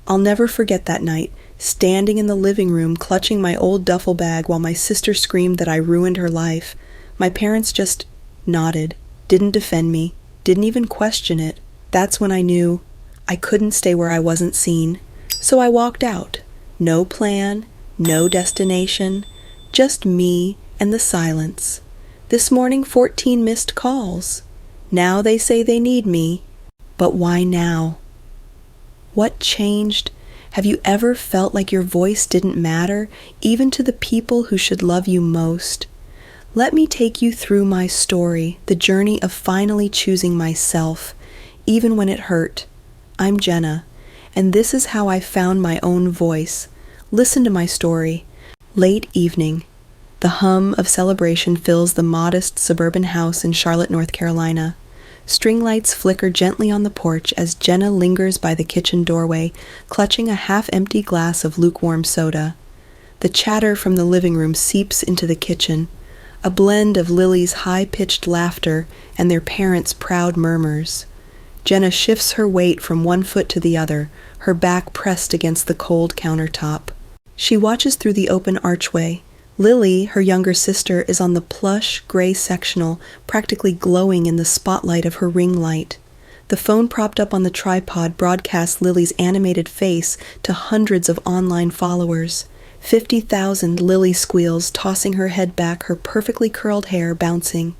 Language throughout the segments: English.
I'll never forget that night, standing in the living room clutching my old duffel bag while my sister screamed that I ruined her life. My parents just nodded, didn't defend me, didn't even question it. That's when I knew I couldn't stay where I wasn't seen. So I walked out. No plan, no destination, just me and the silence. This morning 14 missed calls. Now they say they need me. But why now? What changed? Have you ever felt like your voice didn't matter, even to the people who should love you most? Let me take you through my story, the journey of finally choosing myself, even when it hurt. I'm Jenna, and this is how I found my own voice. Listen to my story. Late evening. The hum of celebration fills the modest suburban house in Charlotte, North Carolina. String lights flicker gently on the porch as Jenna lingers by the kitchen doorway, clutching a half-empty glass of lukewarm soda. The chatter from the living room seeps into the kitchen, a blend of Lily's high-pitched laughter and their parents' proud murmurs. Jenna shifts her weight from one foot to the other, her back pressed against the cold countertop. She watches through the open archway. Lily, her younger sister, is on the plush, gray sectional, practically glowing in the spotlight of her ring light. The phone propped up on the tripod broadcasts Lily's animated face to hundreds of online followers. 50,000 Lily squeals, tossing her head back, her perfectly curled hair bouncing.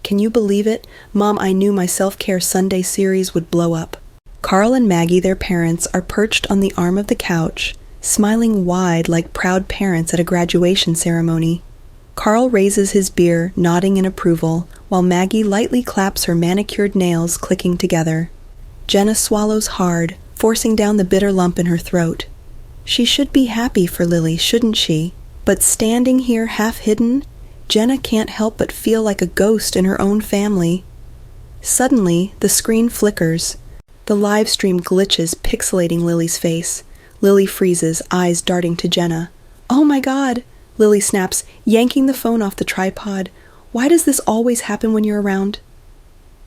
Can you believe it? Mom, I knew my self-care Sunday series would blow up. Carl and Maggie, their parents, are perched on the arm of the couch, smiling wide like proud parents at a graduation ceremony. Carl raises his beer, nodding in approval, while Maggie lightly claps her manicured nails, clicking together. Jenna swallows hard, forcing down the bitter lump in her throat. She should be happy for Lily, shouldn't she? But standing here half-hidden, Jenna can't help but feel like a ghost in her own family. Suddenly, the screen flickers. The live stream glitches, pixelating Lily's face. Lily freezes, eyes darting to Jenna. "Oh my God!" Lily snaps, yanking the phone off the tripod. "Why does this always happen when you're around?"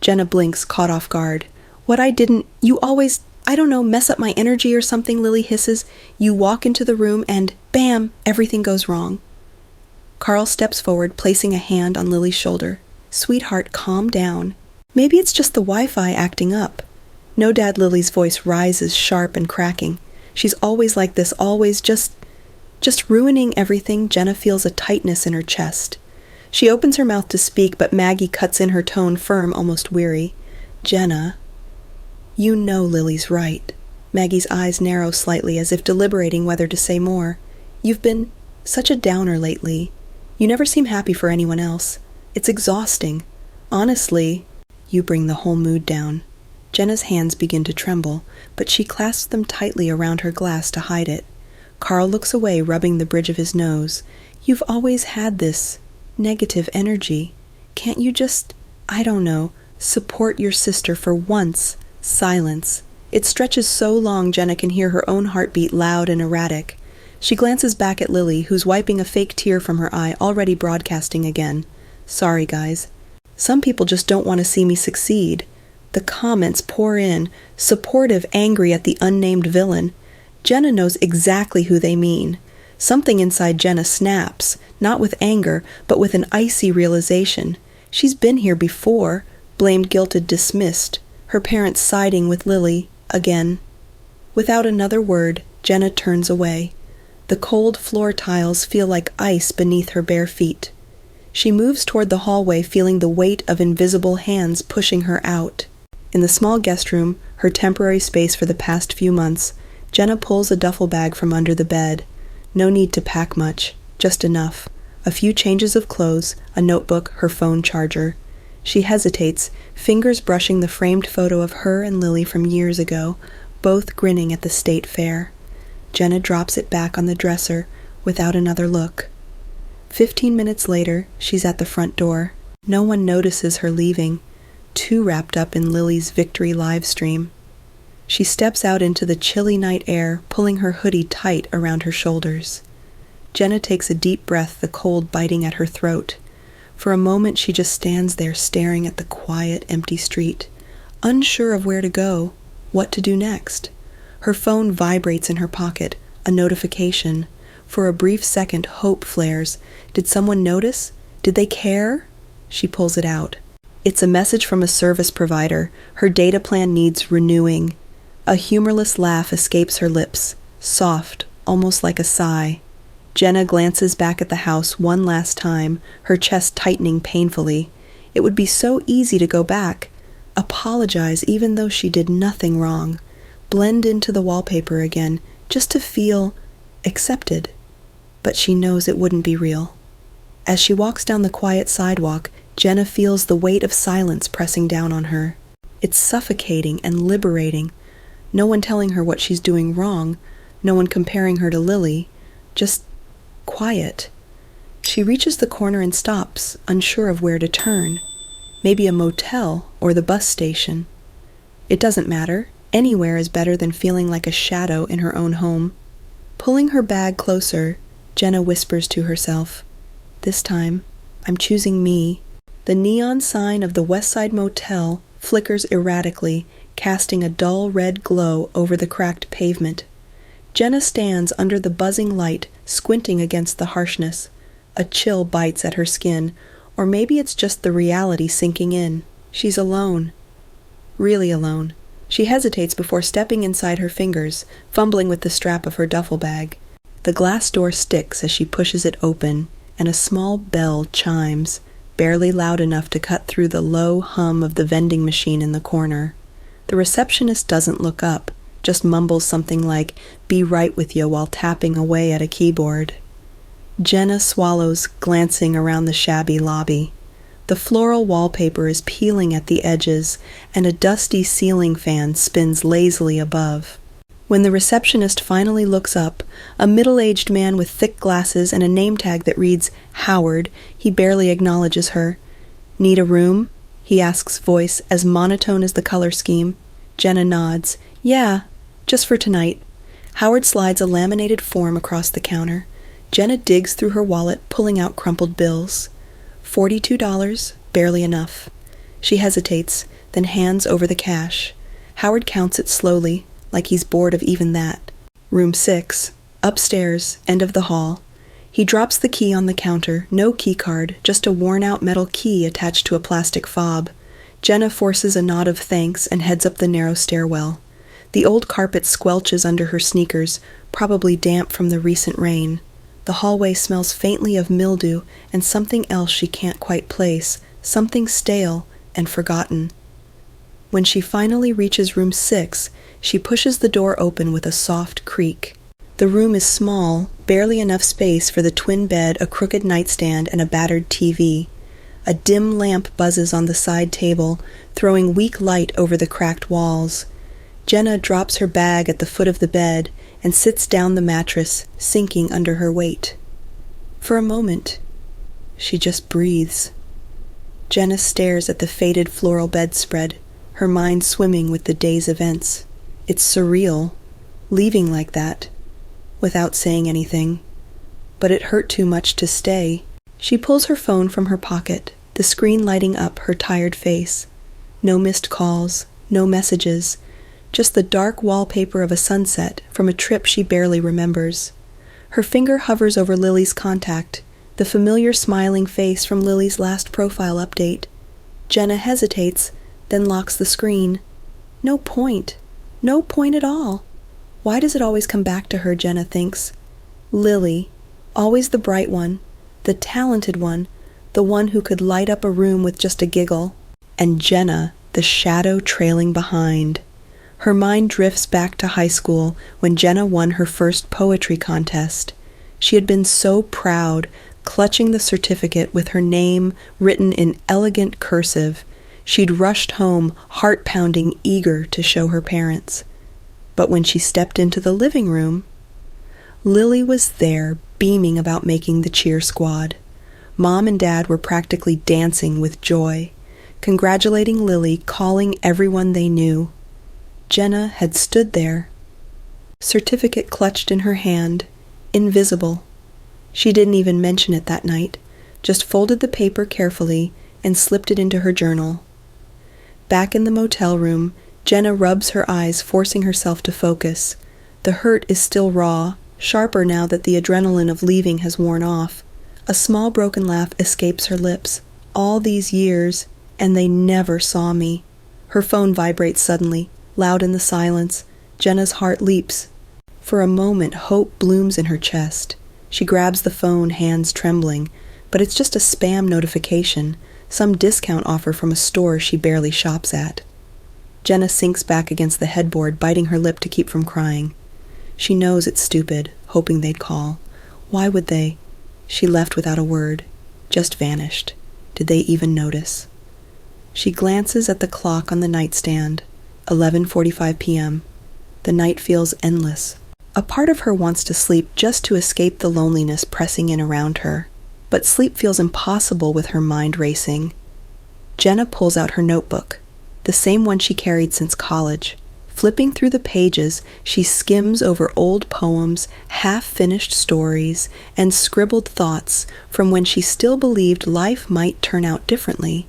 Jenna blinks, caught off guard. You always, I don't know, mess up my energy or something," Lily hisses. "You walk into the room and, bam, everything goes wrong." Carl steps forward, placing a hand on Lily's shoulder. "Sweetheart, calm down. Maybe it's just the Wi-Fi acting up." "No, Dad," Lily's voice rises, sharp and cracking. "She's always like this, always just ruining everything." Jenna feels a tightness in her chest. She opens her mouth to speak, but Maggie cuts in, her tone firm, almost weary. "Jenna, you know Lily's right." Maggie's eyes narrow slightly, as if deliberating whether to say more. "You've been such a downer lately. You never seem happy for anyone else. It's exhausting. Honestly, you bring the whole mood down." Jenna's hands begin to tremble, but she clasps them tightly around her glass to hide it. Carl looks away, rubbing the bridge of his nose. "You've always had this negative energy. Can't you just, I don't know, support your sister for once?" Silence. It stretches so long Jenna can hear her own heartbeat, loud and erratic. She glances back at Lily, who's wiping a fake tear from her eye, already broadcasting again. "Sorry, guys. Some people just don't want to see me succeed." The comments pour in, supportive, angry at the unnamed villain. Jenna knows exactly who they mean. Something inside Jenna snaps, not with anger, but with an icy realization. She's been here before, blamed, guilted, dismissed. Her parents siding with Lily, again. Without another word, Jenna turns away. The cold floor tiles feel like ice beneath her bare feet. She moves toward the hallway, feeling the weight of invisible hands pushing her out. In the small guest room, her temporary space for the past few months, Jenna pulls a duffel bag from under the bed. No need to pack much, just enough. A few changes of clothes, a notebook, her phone charger. She hesitates, fingers brushing the framed photo of her and Lily from years ago, both grinning at the state fair. Jenna drops it back on the dresser without another look. 15 minutes later, she's at the front door. No one notices her leaving, too wrapped up in Lily's victory live stream. She steps out into the chilly night air, pulling her hoodie tight around her shoulders. Jenna takes a deep breath, the cold biting at her throat. For a moment, she just stands there staring at the quiet, empty street, unsure of where to go, what to do next. Her phone vibrates in her pocket, a notification. For a brief second, hope flares. Did someone notice? Did they care? She pulls it out. It's a message from a service provider. Her data plan needs renewing. A humorless laugh escapes her lips, soft, almost like a sigh. Jenna glances back at the house one last time, her chest tightening painfully. It would be so easy to go back, apologize even though she did nothing wrong, blend into the wallpaper again, just to feel accepted. But she knows it wouldn't be real. As she walks down the quiet sidewalk, Jenna feels the weight of silence pressing down on her. It's suffocating and liberating. No one telling her what she's doing wrong, no one comparing her to Lily, just quiet. She reaches the corner and stops, unsure of where to turn. Maybe a motel or the bus station. It doesn't matter. Anywhere is better than feeling like a shadow in her own home. Pulling her bag closer, Jenna whispers to herself, "This time, I'm choosing me." The neon sign of the Westside Motel flickers erratically, casting a dull red glow over the cracked pavement. Jenna stands under the buzzing light, squinting against the harshness. A chill bites at her skin, or maybe it's just the reality sinking in. She's alone. Really alone. She hesitates before stepping inside her fingers, fumbling with the strap of her duffel bag. The glass door sticks as she pushes it open, and a small bell chimes, barely loud enough to cut through the low hum of the vending machine in the corner. The receptionist doesn't look up, just mumbles something like, "Be right with you," while tapping away at a keyboard. Jenna swallows, glancing around the shabby lobby. The floral wallpaper is peeling at the edges, and a dusty ceiling fan spins lazily above. When the receptionist finally looks up, a middle-aged man with thick glasses and a name tag that reads Howard, he barely acknowledges her. "Need a room?" he asks, voice as monotone as the color scheme. Jenna nods. "Yeah, just for tonight." Howard slides a laminated form across the counter. Jenna digs through her wallet, pulling out crumpled bills. $42, barely enough. She hesitates, then hands over the cash. Howard counts it slowly, like he's bored of even that. Room 6, upstairs, end of the hall. He drops the key on the counter, no key card, just a worn-out metal key attached to a plastic fob. Jenna forces a nod of thanks and heads up the narrow stairwell. The old carpet squelches under her sneakers, probably damp from the recent rain. The hallway smells faintly of mildew and something else she can't quite place, something stale and forgotten. When she finally reaches room 6, she pushes the door open with a soft creak. The room is small, barely enough space for the twin bed, a crooked nightstand, and a battered TV. A dim lamp buzzes on the side table, throwing weak light over the cracked walls. Jenna drops her bag at the foot of the bed and sits down the mattress, sinking under her weight. For a moment, she just breathes. Jenna stares at the faded floral bedspread, her mind swimming with the day's events. It's surreal, leaving like that, without saying anything. But it hurt too much to stay. She pulls her phone from her pocket, the screen lighting up her tired face. No missed calls, no messages, just the dark wallpaper of a sunset from a trip she barely remembers. Her finger hovers over Lily's contact, the familiar smiling face from Lily's last profile update. Jenna hesitates, then locks the screen. No point. No point at all. Why does it always come back to her, Jenna thinks. Lily, always the bright one, the talented one, the one who could light up a room with just a giggle. And Jenna, the shadow trailing behind. Her mind drifts back to high school when Jenna won her first poetry contest. She had been so proud, clutching the certificate with her name written in elegant cursive. She'd rushed home, heart-pounding, eager to show her parents. But when she stepped into the living room, Lily was there, beaming about making the cheer squad. Mom and Dad were practically dancing with joy, congratulating Lily, calling everyone they knew. Jenna had stood there, certificate clutched in her hand, invisible. She didn't even mention it that night, just folded the paper carefully and slipped it into her journal. Back in the motel room, Jenna rubs her eyes, forcing herself to focus. The hurt is still raw, sharper now that the adrenaline of leaving has worn off. A small broken laugh escapes her lips. All these years, and they never saw me. Her phone vibrates suddenly, loud in the silence. Jenna's heart leaps. For a moment, hope blooms in her chest. She grabs the phone, hands trembling, but it's just a spam notification, some discount offer from a store she barely shops at. Jenna sinks back against the headboard, biting her lip to keep from crying. She knows it's stupid, hoping they'd call. Why would they? She left without a word, just vanished. Did they even notice? She glances at the clock on the nightstand, 11:45 p.m. The night feels endless. A part of her wants to sleep just to escape the loneliness pressing in around her, but sleep feels impossible with her mind racing. Jenna pulls out her notebook, the same one she carried since college. Flipping through the pages, she skims over old poems, half-finished stories, and scribbled thoughts from when she still believed life might turn out differently.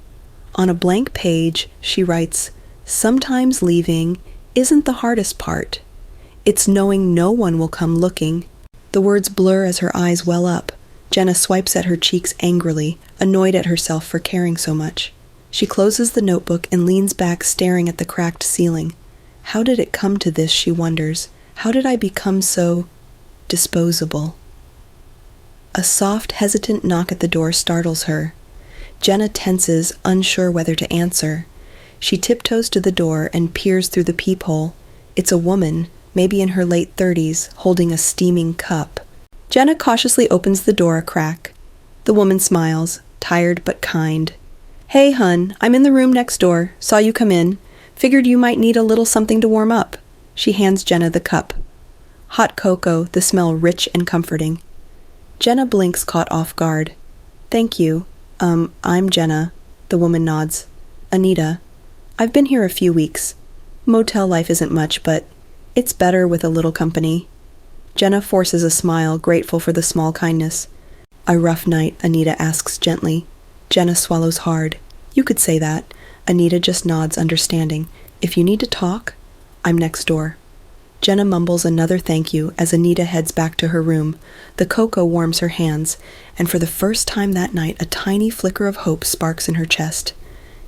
On a blank page, she writes, "Sometimes leaving isn't the hardest part. It's knowing no one will come looking." The words blur as her eyes well up. Jenna swipes at her cheeks angrily, annoyed at herself for caring so much. She closes the notebook and leans back, staring at the cracked ceiling. How did it come to this, she wonders. How did I become so disposable? A soft, hesitant knock at the door startles her. Jenna tenses, unsure whether to answer. She tiptoes to the door and peers through the peephole. It's a woman, maybe in her late 30s, holding a steaming cup. Jenna cautiously opens the door a crack. The woman smiles, tired but kind. "Hey, hun, I'm in the room next door. Saw you come in. Figured you might need a little something to warm up." She hands Jenna the cup. Hot cocoa, the smell rich and comforting. Jenna blinks, caught off guard. "Thank you. I'm Jenna." The woman nods. "Anita. I've been here a few weeks. Motel life isn't much, but it's better with a little company." Jenna forces a smile, grateful for the small kindness. "A rough night?" Anita asks gently. Jenna swallows hard. "You could say that." Anita just nods, understanding. "If you need to talk, I'm next door." Jenna mumbles another thank you as Anita heads back to her room. The cocoa warms her hands, and for the first time that night, a tiny flicker of hope sparks in her chest.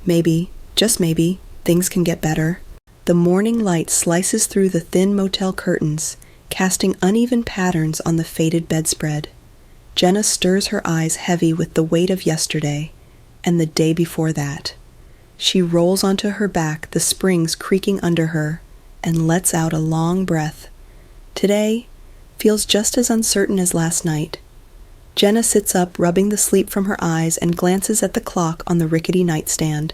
Maybe, just maybe, things can get better. The morning light slices through the thin motel curtains, casting uneven patterns on the faded bedspread. Jenna stirs her eyes heavy with the weight of yesterday, and the day before that. She rolls onto her back, the springs creaking under her, and lets out a long breath. Today feels just as uncertain as last night. Jenna sits up, rubbing the sleep from her eyes, and glances at the clock on the rickety nightstand.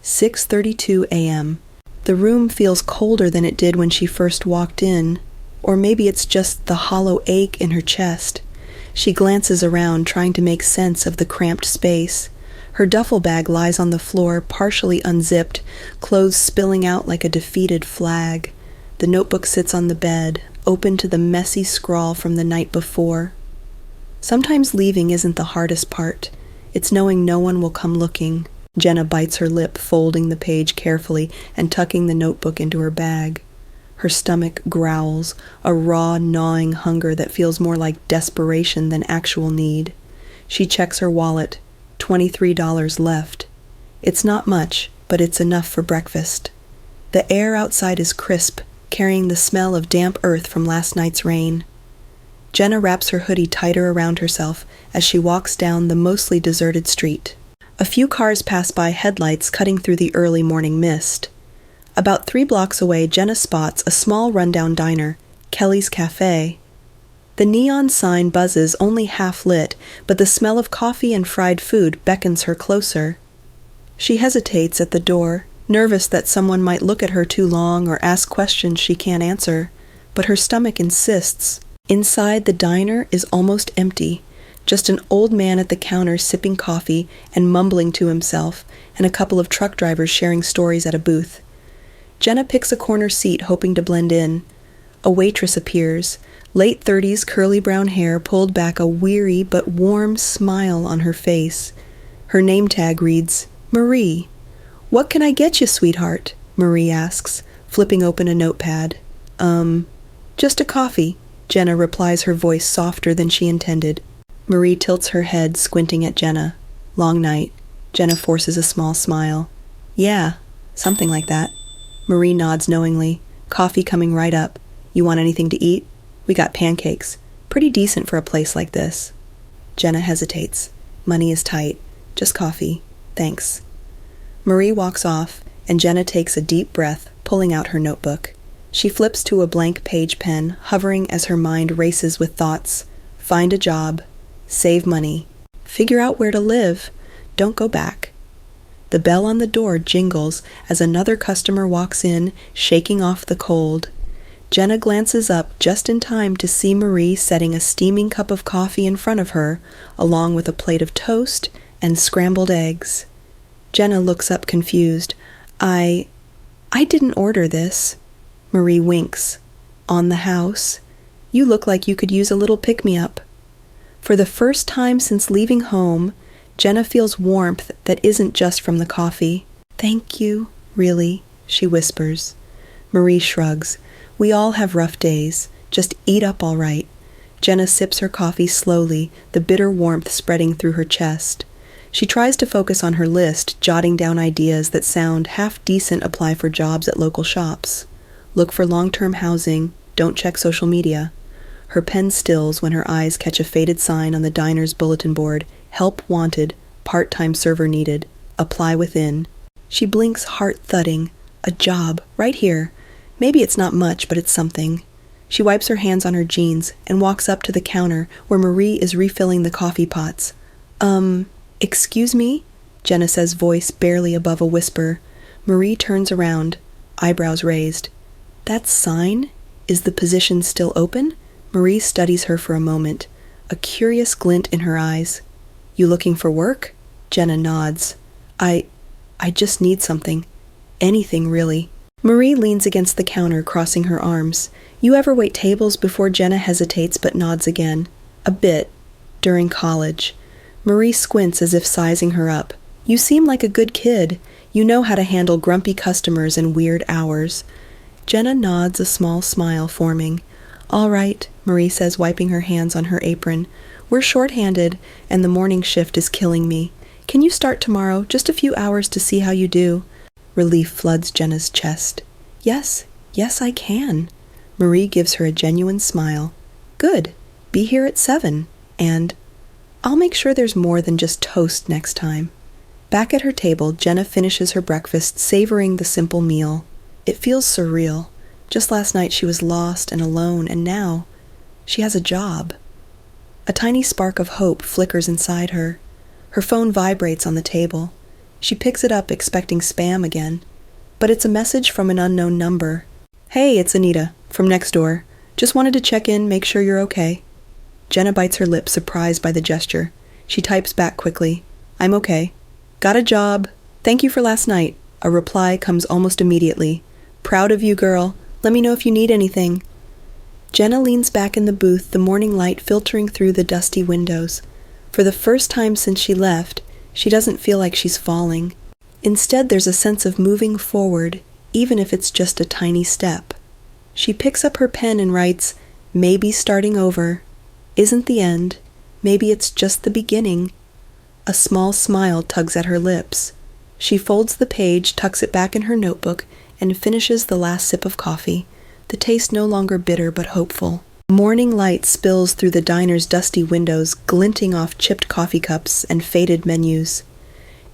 6:32 a.m. The room feels colder than it did when she first walked in, or maybe it's just the hollow ache in her chest. She glances around, trying to make sense of the cramped space. Her duffel bag lies on the floor, partially unzipped, clothes spilling out like a defeated flag. The notebook sits on the bed, open to the messy scrawl from the night before. Sometimes leaving isn't the hardest part. It's knowing no one will come looking. Jenna bites her lip, folding the page carefully and tucking the notebook into her bag. Her stomach growls, a raw, gnawing hunger that feels more like desperation than actual need. She checks her wallet. $23 left. It's not much, but it's enough for breakfast. The air outside is crisp, carrying the smell of damp earth from last night's rain. Jenna wraps her hoodie tighter around herself as she walks down the mostly deserted street. A few cars pass by, headlights cutting through the early morning mist. About 3 blocks away, Jenna spots a small rundown diner, Kelly's Cafe. The neon sign buzzes, only half lit, but the smell of coffee and fried food beckons her closer. She hesitates at the door, nervous that someone might look at her too long or ask questions she can't answer, but her stomach insists. Inside, the diner is almost empty, just an old man at the counter sipping coffee and mumbling to himself, and a couple of truck drivers sharing stories at a booth. Jenna picks a corner seat, hoping to blend in. A waitress appears, late 30s, curly brown hair pulled back, a weary but warm smile on her face. Her name tag reads, "Marie. What can I get you, sweetheart?" Marie asks, flipping open a notepad. Just a coffee, Jenna replies, her voice softer than she intended. Marie tilts her head, squinting at Jenna. Long night. Jenna forces a small smile. Yeah, something like that. Marie nods knowingly. Coffee coming right up. You want anything to eat? We got pancakes. Pretty decent for a place like this. Jenna hesitates. Money is tight. Just coffee. Thanks. Marie walks off, and Jenna takes a deep breath, pulling out her notebook. She flips to a blank page pen, hovering as her mind races with thoughts. Find a job. Save money. Figure out where to live. Don't go back. The bell on the door jingles as another customer walks in, shaking off the cold. Jenna glances up just in time to see Marie setting a steaming cup of coffee in front of her, along with a plate of toast and scrambled eggs. Jenna looks up confused. I didn't order this. Marie winks. On the house. You look like you could use a little pick-me-up. For the first time since leaving home, Jenna feels warmth that isn't just from the coffee. Thank you, really, she whispers. Marie shrugs. We all have rough days. Just eat up all right. Jenna sips her coffee slowly, the bitter warmth spreading through her chest. She tries to focus on her list, jotting down ideas that sound half-decent. Apply for jobs at local shops. Look for long-term housing. Don't check social media. Her pen stills when her eyes catch a faded sign on the diner's bulletin board. Help wanted. Part-time server needed. Apply within. She blinks, heart thudding. A job. Right here. Maybe it's not much, but it's something. She wipes her hands on her jeans and walks up to the counter where Marie is refilling the coffee pots. Excuse me? Jenna says, voice barely above a whisper. Marie turns around, eyebrows raised. That sign? Is the position still open? Marie studies her for a moment, a curious glint in her eyes. You looking for work? Jenna nods. I just need something. Anything, really. Marie leans against the counter, crossing her arms. You ever wait tables before? Jenna hesitates but nods again. A bit. During college. Marie squints as if sizing her up. You seem like a good kid. You know how to handle grumpy customers and weird hours. Jenna nods, a small smile forming. All right, Marie says, wiping her hands on her apron. We're short-handed, and the morning shift is killing me. Can you start tomorrow? Just a few hours to see how you do. Relief floods Jenna's chest. Yes, I can. Marie gives her a genuine smile. Good. Be here at 7. And I'll make sure there's more than just toast next time. Back at her table, Jenna finishes her breakfast, savoring the simple meal. It feels surreal. Just last night she was lost and alone, and now she has a job. A tiny spark of hope flickers inside her. Her phone vibrates on the table. She picks it up, expecting spam again. But it's a message from an unknown number. Hey, it's Anita, from next door. Just wanted to check in, make sure you're okay. Jenna bites her lip, surprised by the gesture. She types back quickly. I'm okay. Got a job. Thank you for last night. A reply comes almost immediately. Proud of you, girl. Let me know if you need anything. Jenna leans back in the booth, the morning light filtering through the dusty windows. For the first time since she left, she doesn't feel like she's falling. Instead, there's a sense of moving forward, even if it's just a tiny step. She picks up her pen and writes, maybe starting over. Isn't the end. Maybe it's just the beginning. A small smile tugs at her lips. She folds the page, tucks it back in her notebook, and finishes the last sip of coffee, the taste no longer bitter but hopeful. Morning light spills through the diner's dusty windows, glinting off chipped coffee cups and faded menus.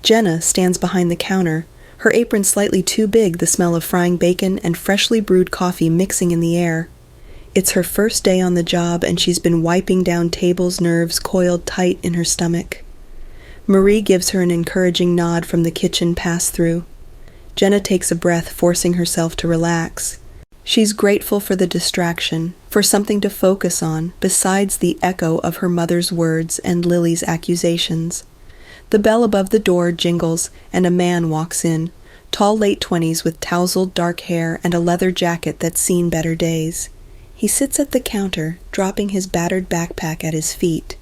Jenna stands behind the counter, her apron slightly too big, the smell of frying bacon and freshly brewed coffee mixing in the air. It's her first day on the job, and she's been wiping down tables, nerves coiled tight in her stomach. Marie gives her an encouraging nod from the kitchen pass-through. Jenna takes a breath, forcing herself to relax. She's grateful for the distraction, for something to focus on besides the echo of her mother's words and Lily's accusations. The bell above the door jingles, and a man walks in, tall late 20s with tousled dark hair and a leather jacket that's seen better days. He sits at the counter, dropping his battered backpack at his feet.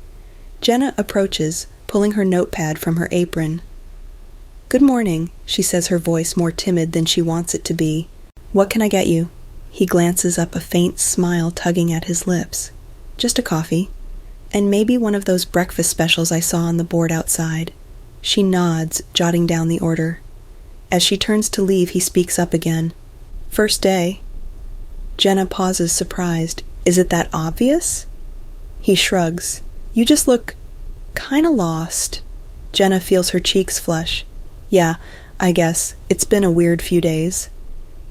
Jenna approaches, pulling her notepad from her apron. "Good morning," she says, her voice more timid than she wants it to be. "What can I get you?" He glances up, a faint smile tugging at his lips. "Just a coffee. And maybe one of those breakfast specials I saw on the board outside." She nods, jotting down the order. As she turns to leave, he speaks up again. "First day." Jenna pauses, surprised. "Is it that obvious?" He shrugs. "You just look kinda lost." Jenna feels her cheeks flush. "Yeah, I guess. It's been a weird few days."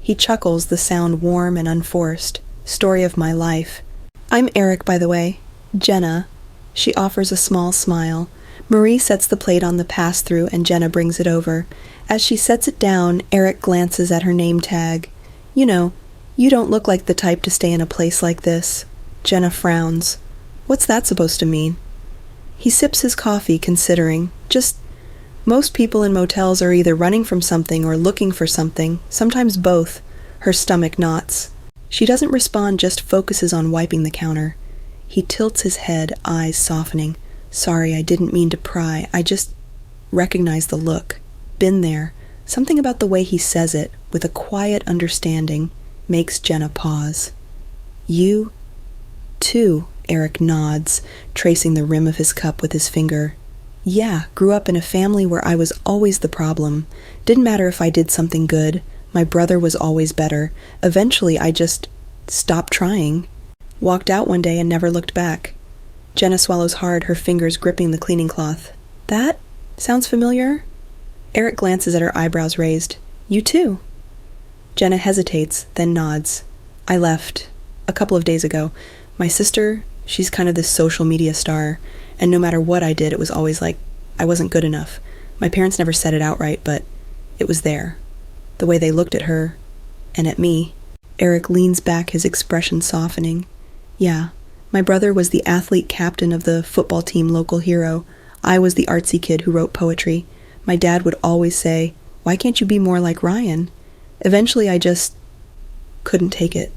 He chuckles, the sound warm and unforced. "Story of my life." "I'm Eric, by the way." "Jenna." She offers a small smile. Marie sets the plate on the pass-through and Jenna brings it over. As she sets it down, Eric glances at her name tag. "You know, you don't look like the type to stay in a place like this." Jenna frowns. "What's that supposed to mean?" He sips his coffee, considering. "Just, most people in motels are either running from something or looking for something, sometimes both." Her stomach knots. She doesn't respond, just focuses on wiping the counter. He tilts his head, eyes softening. "Sorry, I didn't mean to pry. I just recognize the look. Been there." Something about the way he says it, with a quiet understanding, makes Jenna pause. "You, too," Eric nods, tracing the rim of his cup with his finger. "Yeah, grew up in a family where I was always the problem. Didn't matter if I did something good. My brother was always better. Eventually, I just stopped trying. Walked out one day and never looked back." Jenna swallows hard, her fingers gripping the cleaning cloth. "That sounds familiar?" Eric glances at her, eyebrows raised. "You too." Jenna hesitates, then nods. "I left a couple of days ago. My sister, she's kind of this social media star, and no matter what I did, it was always like I wasn't good enough. My parents never said it outright, but it was there. The way they looked at her, and at me." Eric leans back, his expression softening. "Yeah, my brother was the athlete captain of the football team, local hero. I was the artsy kid who wrote poetry. My dad would always say, 'Why can't you be more like Ryan?' Eventually I just couldn't take it."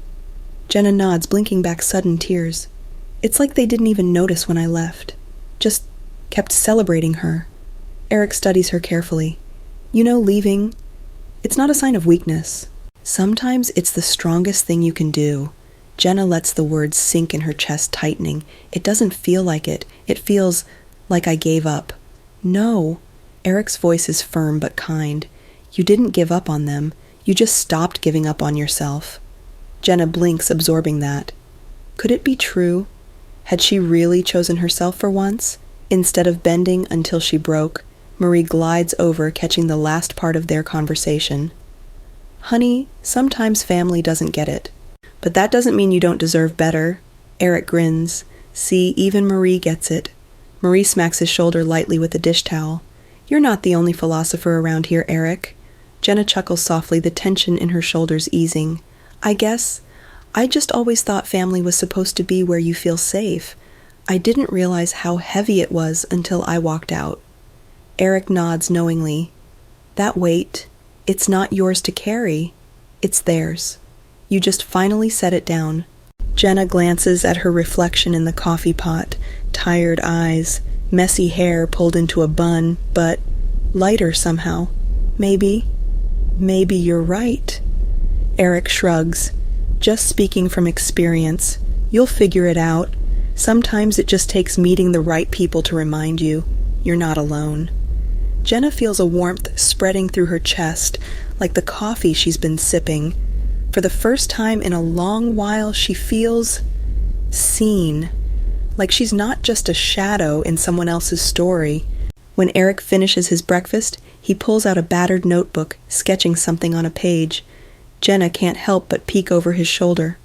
Jenna nods, blinking back sudden tears. It's like they didn't even notice when I left. Just kept celebrating her. Eric studies her carefully. "You know, leaving, it's not a sign of weakness. Sometimes it's the strongest thing you can do." Jenna lets the words sink in her chest, tightening. "It doesn't feel like it. It feels like I gave up." "No." Eric's voice is firm but kind. "You didn't give up on them. You just stopped giving up on yourself." Jenna blinks, absorbing that. Could it be true? Had she really chosen herself for once? Instead of bending until she broke, Marie glides over, catching the last part of their conversation. "Honey, sometimes family doesn't get it. But that doesn't mean you don't deserve better." Eric grins. "See, even Marie gets it." Marie smacks his shoulder lightly with a dish towel. "You're not the only philosopher around here, Eric." Jenna chuckles softly, the tension in her shoulders easing. I just always thought family was supposed to be where you feel safe. I didn't realize how heavy it was until I walked out." Eric nods knowingly. "That weight, it's not yours to carry. It's theirs. You just finally set it down." Jenna glances at her reflection in the coffee pot, tired eyes, messy hair pulled into a bun, but lighter somehow. Maybe you're right." Eric shrugs. "Just speaking from experience. You'll figure it out. Sometimes it just takes meeting the right people to remind you you're not alone." Jenna feels a warmth spreading through her chest, like the coffee she's been sipping. For the first time in a long while, she feels seen, like she's not just a shadow in someone else's story. When Eric finishes his breakfast, he pulls out a battered notebook, sketching something on a page. Jenna can't help but peek over his shoulder.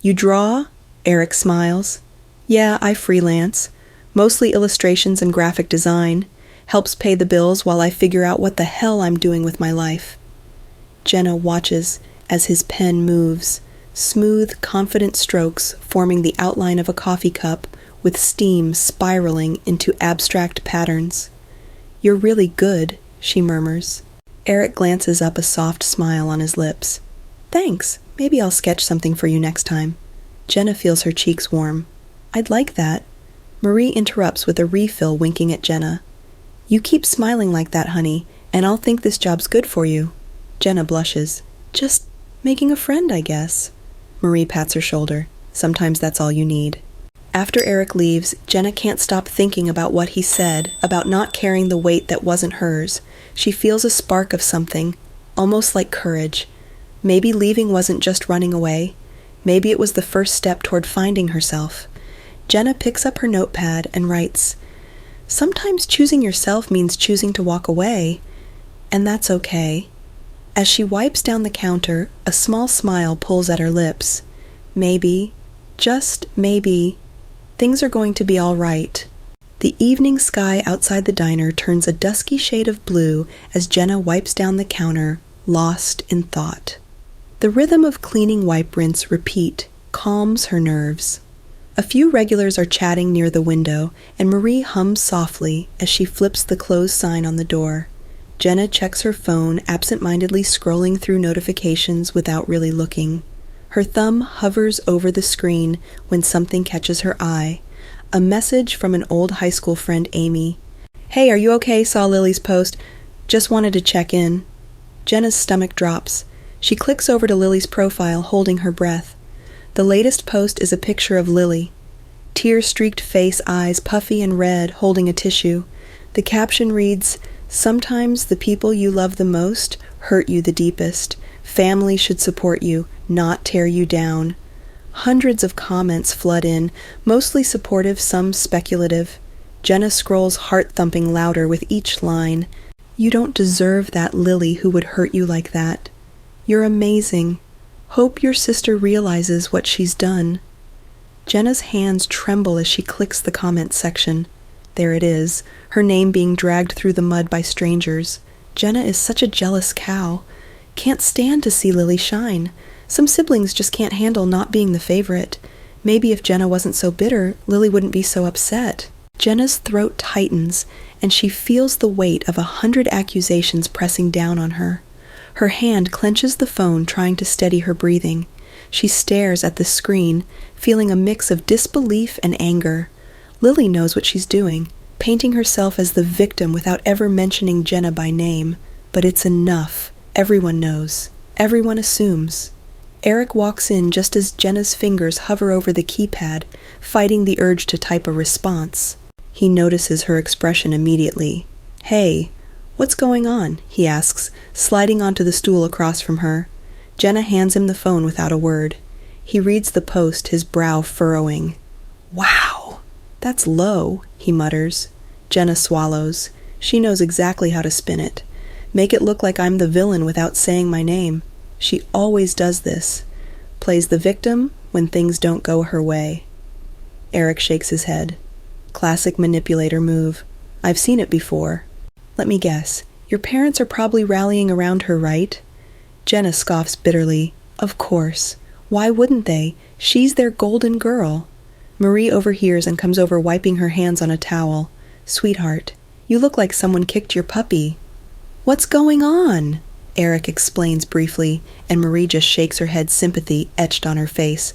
"You draw?" Eric smiles. "Yeah, I freelance. Mostly illustrations and graphic design. Helps pay the bills while I figure out what the hell I'm doing with my life." Jenna watches as his pen moves, smooth, confident strokes forming the outline of a coffee cup with steam spiraling into abstract patterns. "You're really good," she murmurs. Eric glances up, a soft smile on his lips. "Thanks. Maybe I'll sketch something for you next time." Jenna feels her cheeks warm. "I'd like that." Marie interrupts with a refill, winking at Jenna. "You keep smiling like that, honey, And I'll think this job's good for you. Jenna blushes. Just making a friend, I guess. Marie pats her shoulder. Sometimes that's all you need. After Eric leaves, Jenna can't stop thinking about what he said, about not carrying the weight that wasn't hers. She feels a spark of something, almost like courage. Maybe leaving wasn't just running away. Maybe it was the first step toward finding herself. Jenna picks up her notepad and writes, "Sometimes choosing yourself means choosing to walk away, and that's okay." As she wipes down the counter, a small smile pulls at her lips. Maybe, just maybe, things are going to be all right. The evening sky outside the diner turns a dusky shade of blue as Jenna wipes down the counter, lost in thought. The rhythm of cleaning wipe rinse repeat calms her nerves. A few regulars are chatting near the window, and Marie hums softly as she flips the close sign on the door. Jenna checks her phone, absent-mindedly scrolling through notifications without really looking. Her thumb hovers over the screen when something catches her eye. A message from an old high school friend, Amy. "Hey, are you okay? Saw Lily's post. Just wanted to check in." Jenna's stomach drops. She clicks over to Lily's profile, holding her breath. The latest post is a picture of Lily. Tear-streaked face, eyes puffy and red, holding a tissue. The caption reads, "Sometimes the people you love the most hurt you the deepest. Family should support you, not tear you down." Hundreds of comments flood in, mostly supportive, some speculative. Jenna scrolls, heart thumping louder with each line. "You don't deserve that Lily who would hurt you like that. You're amazing. Hope your sister realizes what she's done." Jenna's hands tremble as she clicks the comment section. There it is, her name being dragged through the mud by strangers. Jenna is such a jealous cow. Can't stand to see Lily shine. Some siblings just can't handle not being the favorite. Maybe if Jenna wasn't so bitter, Lily wouldn't be so upset. Jenna's throat tightens, and she feels the weight of 100 accusations pressing down on her. Her hand clenches the phone, trying to steady her breathing. She stares at the screen, feeling a mix of disbelief and anger. Lily knows what she's doing, painting herself as the victim without ever mentioning Jenna by name. But it's enough. Everyone knows. Everyone assumes. Eric walks in just as Jenna's fingers hover over the keypad, fighting the urge to type a response. He notices her expression immediately. "Hey, what's going on?" he asks, sliding onto the stool across from her. Jenna hands him the phone without a word. He reads the post, his brow furrowing. "Wow, that's low," he mutters. Jenna swallows. She knows exactly how to spin it. Make it look like I'm the villain without saying my name. She always does this. Plays the victim when things don't go her way. Eric shakes his head. Classic manipulator move. I've seen it before. Let me guess. Your parents are probably rallying around her, right? Jenna scoffs bitterly. Of course. Why wouldn't they? She's their golden girl. Marie overhears and comes over, wiping her hands on a towel. "Sweetheart, you look like someone kicked your puppy." "What's going on?" Eric explains briefly, and Marie just shakes her head, sympathy etched on her face.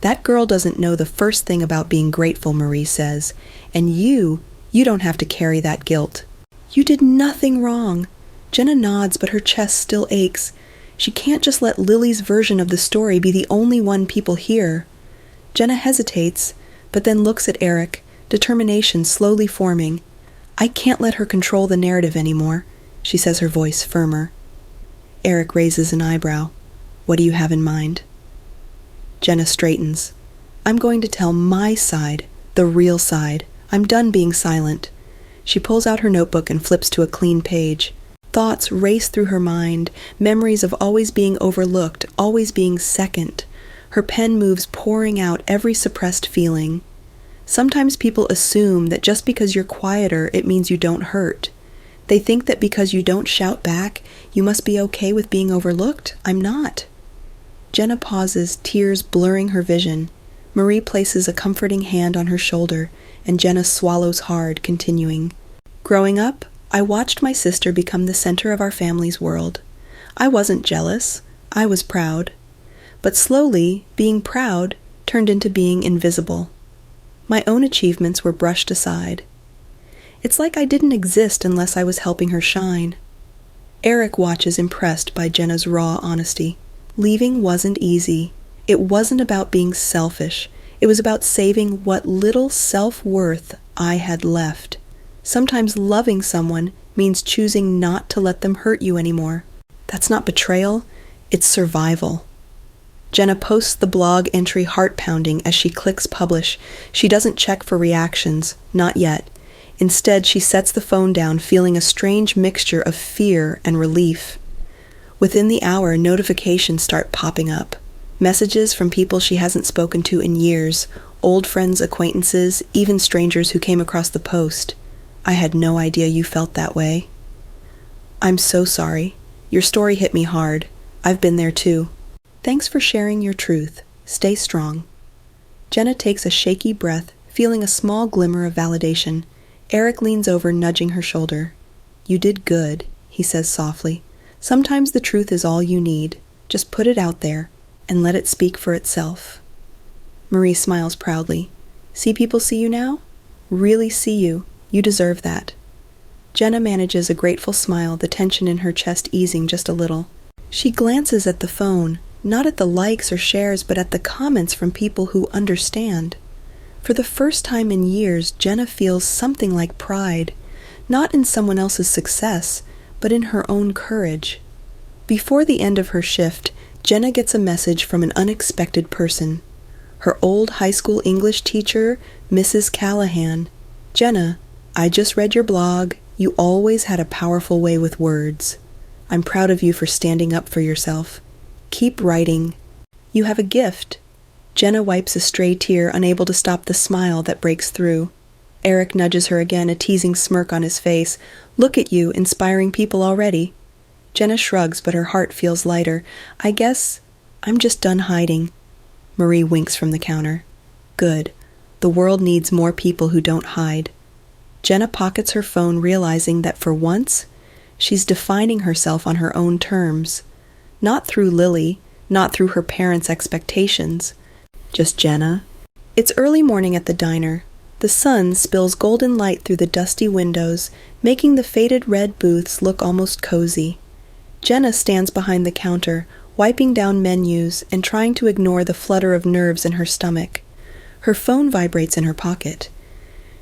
"That girl doesn't know the first thing about being grateful," Marie says. "And you don't have to carry that guilt. You did nothing wrong." Jenna nods, but her chest still aches. She can't just let Lily's version of the story be the only one people hear. Jenna hesitates, but then looks at Eric, determination slowly forming. "I can't let her control the narrative anymore," she says, her voice firmer. Eric raises an eyebrow. "What do you have in mind?" Jenna straightens. "I'm going to tell my side, the real side. I'm done being silent." She pulls out her notebook and flips to a clean page. Thoughts race through her mind, memories of always being overlooked, always being second. Her pen moves, pouring out every suppressed feeling. Sometimes people assume that just because you're quieter, it means you don't hurt. They think that because you don't shout back, you must be okay with being overlooked. I'm not. Jenna pauses, tears blurring her vision. Marie places a comforting hand on her shoulder, and Jenna swallows hard, continuing. "Growing up, I watched my sister become the center of our family's world. I wasn't jealous. I was proud. But slowly, being proud turned into being invisible. My own achievements were brushed aside. It's like I didn't exist unless I was helping her shine. Eric watches, impressed by Jenna's raw honesty. Leaving wasn't easy. It wasn't about being selfish. It was about saving what little self-worth I had left. Sometimes loving someone means choosing not to let them hurt you anymore. That's not betrayal, it's survival. Jenna posts the blog entry heart-pounding as she clicks publish. She doesn't check for reactions, not yet. Instead, she sets the phone down, feeling a strange mixture of fear and relief. Within the hour, notifications start popping up. Messages from people she hasn't spoken to in years, old friends, acquaintances, even strangers who came across the post. I had no idea you felt that way. I'm so sorry. Your story hit me hard. I've been there too. Thanks for sharing your truth. Stay strong. Jenna takes a shaky breath, feeling a small glimmer of validation. Eric leans over, nudging her shoulder. You did good, he says softly. Sometimes the truth is all you need. Just put it out there and let it speak for itself. Marie smiles proudly. See people see you now? Really see you. You deserve that. Jenna manages a grateful smile, the tension in her chest easing just a little. She glances at the phone, not at the likes or shares, but at the comments from people who understand. For the first time in years, Jenna feels something like pride, not in someone else's success, but in her own courage. Before the end of her shift, Jenna gets a message from an unexpected person. Her old high school English teacher, Mrs. Callahan. Jenna, I just read your blog. You always had a powerful way with words. I'm proud of you for standing up for yourself. Keep writing. You have a gift. Jenna wipes a stray tear, unable to stop the smile that breaks through. Eric nudges her again, a teasing smirk on his face. Look at you, inspiring people already. Jenna shrugs, but her heart feels lighter. I guess I'm just done hiding. Marie winks from the counter. Good. The world needs more people who don't hide. Jenna pockets her phone, realizing that for once, she's defining herself on her own terms. Not through Lily, not through her parents' expectations. Just Jenna. It's early morning at the diner. The sun spills golden light through the dusty windows, making the faded red booths look almost cozy. Jenna stands behind the counter, wiping down menus and trying to ignore the flutter of nerves in her stomach. Her phone vibrates in her pocket.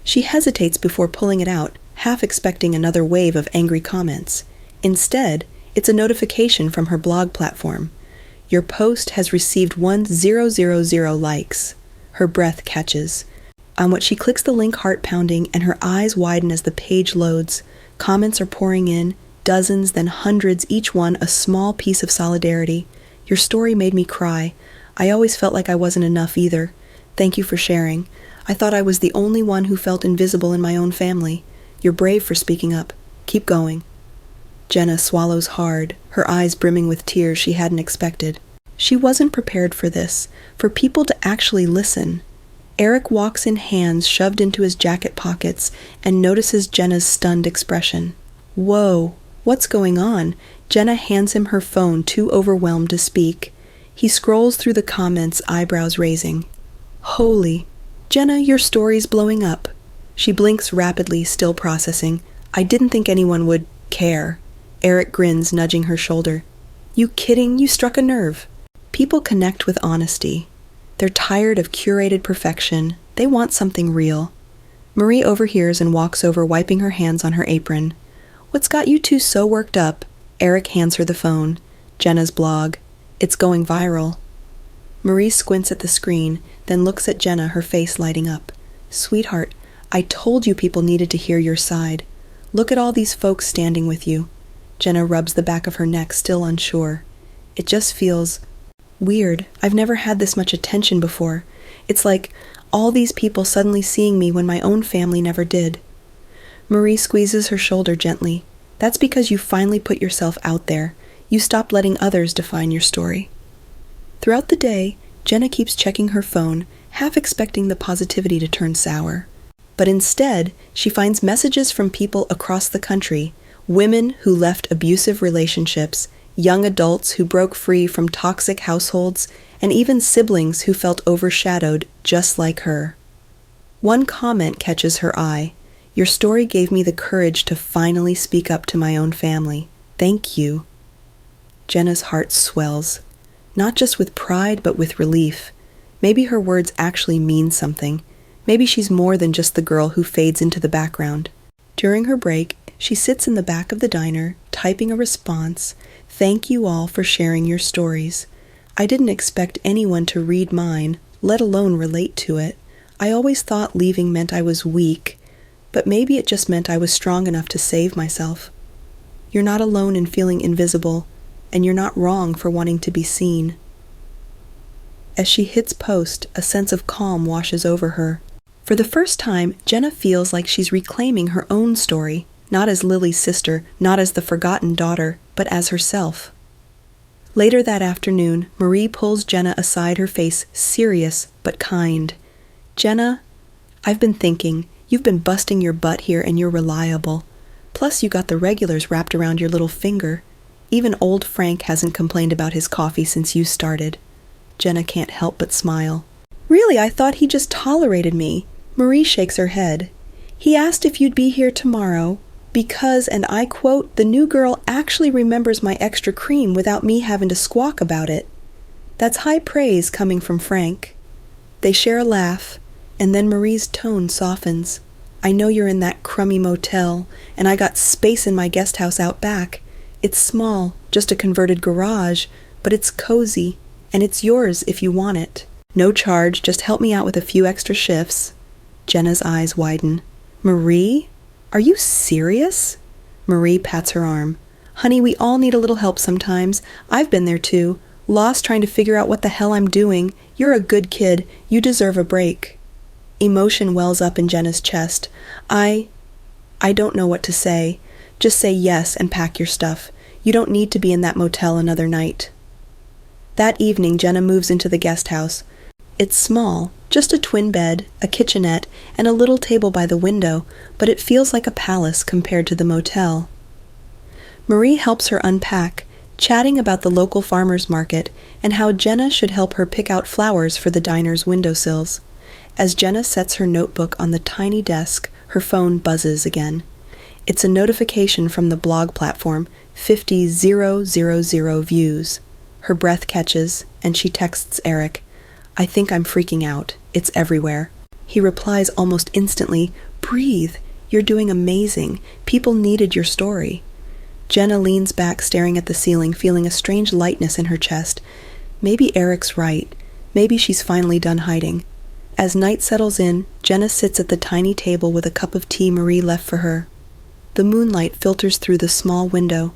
She hesitates before pulling it out, half expecting another wave of angry comments. Instead, it's a notification from her blog platform. Your post has received 1000 likes. Her breath catches. On what she clicks the link, heart pounding, and her eyes widen as the page loads. Comments are pouring in, dozens, then hundreds, each one a small piece of solidarity. Your story made me cry. I always felt like I wasn't enough either. Thank you for sharing. I thought I was the only one who felt invisible in my own family. You're brave for speaking up. Keep going. Jenna swallows hard, her eyes brimming with tears she hadn't expected. She wasn't prepared for this, for people to actually listen. Eric walks in, hands shoved into his jacket pockets, and notices Jenna's stunned expression. Whoa, what's going on? Jenna hands him her phone, too overwhelmed to speak. He scrolls through the comments, eyebrows raising. Holy. Jenna, your story's blowing up. She blinks rapidly, still processing. I didn't think anyone would care. Eric grins, nudging her shoulder. You kidding? You struck a nerve. People connect with honesty. They're tired of curated perfection. They want something real. Marie overhears and walks over, wiping her hands on her apron. What's got you two so worked up? Eric hands her the phone. Jenna's blog. It's going viral. Marie squints at the screen, then looks at Jenna, her face lighting up. Sweetheart, I told you people needed to hear your side. Look at all these folks standing with you. Jenna rubs the back of her neck, still unsure. It just feels weird. I've never had this much attention before. It's like all these people suddenly seeing me when my own family never did. Marie squeezes her shoulder gently. That's because you finally put yourself out there. You stopped letting others define your story. Throughout the day, Jenna keeps checking her phone, half expecting the positivity to turn sour. But instead, she finds messages from people across the country, women who left abusive relationships, young adults who broke free from toxic households, and even siblings who felt overshadowed just like her. One comment catches her eye. Your story gave me the courage to finally speak up to my own family. Thank you. Jenna's heart swells, not just with pride but with relief. Maybe her words actually mean something. Maybe she's more than just the girl who fades into the background. During her break, she sits in the back of the diner, typing a response. Thank you all for sharing your stories. I didn't expect anyone to read mine, let alone relate to it. I always thought leaving meant I was weak, but maybe it just meant I was strong enough to save myself. You're not alone in feeling invisible, and you're not wrong for wanting to be seen. As she hits post, a sense of calm washes over her. For the first time, Jenna feels like she's reclaiming her own story, not as Lily's sister, not as the forgotten daughter, but as herself. Later that afternoon, Marie pulls Jenna aside, her face serious but kind. Jenna, I've been thinking, you've been busting your butt here and you're reliable. Plus you got the regulars wrapped around your little finger. Even old Frank hasn't complained about his coffee since you started. Jenna can't help but smile. Really, I thought he just tolerated me. Marie shakes her head. He asked if you'd be here tomorrow because, and I quote, the new girl actually remembers my extra cream without me having to squawk about it. That's high praise coming from Frank. They share a laugh, and then Marie's tone softens. I know you're in that crummy motel, and I got space in my guest house out back. It's small, just a converted garage, but it's cozy, and it's yours if you want it. No charge, just help me out with a few extra shifts. Jenna's eyes widen. Marie? Are you serious? Marie pats her arm. Honey, we all need a little help sometimes. I've been there too. Lost trying to figure out what the hell I'm doing. You're a good kid. You deserve a break. Emotion wells up in Jenna's chest. I don't know what to say. Just say yes and pack your stuff. You don't need to be in that motel another night. That evening, Jenna moves into the guest house. It's small, just a twin bed, a kitchenette, and a little table by the window, but it feels like a palace compared to the motel. Marie helps her unpack, chatting about the local farmers market and how Jenna should help her pick out flowers for the diner's windowsills. As Jenna sets her notebook on the tiny desk, her phone buzzes again. It's a notification from the blog platform, 50,000 views. Her breath catches, and she texts Eric, I think I'm freaking out. It's everywhere. He replies almost instantly, breathe. You're doing amazing. People needed your story. Jenna leans back, staring at the ceiling, feeling a strange lightness in her chest. Maybe Eric's right. Maybe she's finally done hiding. As night settles in, Jenna sits at the tiny table with a cup of tea Marie left for her. The moonlight filters through the small window,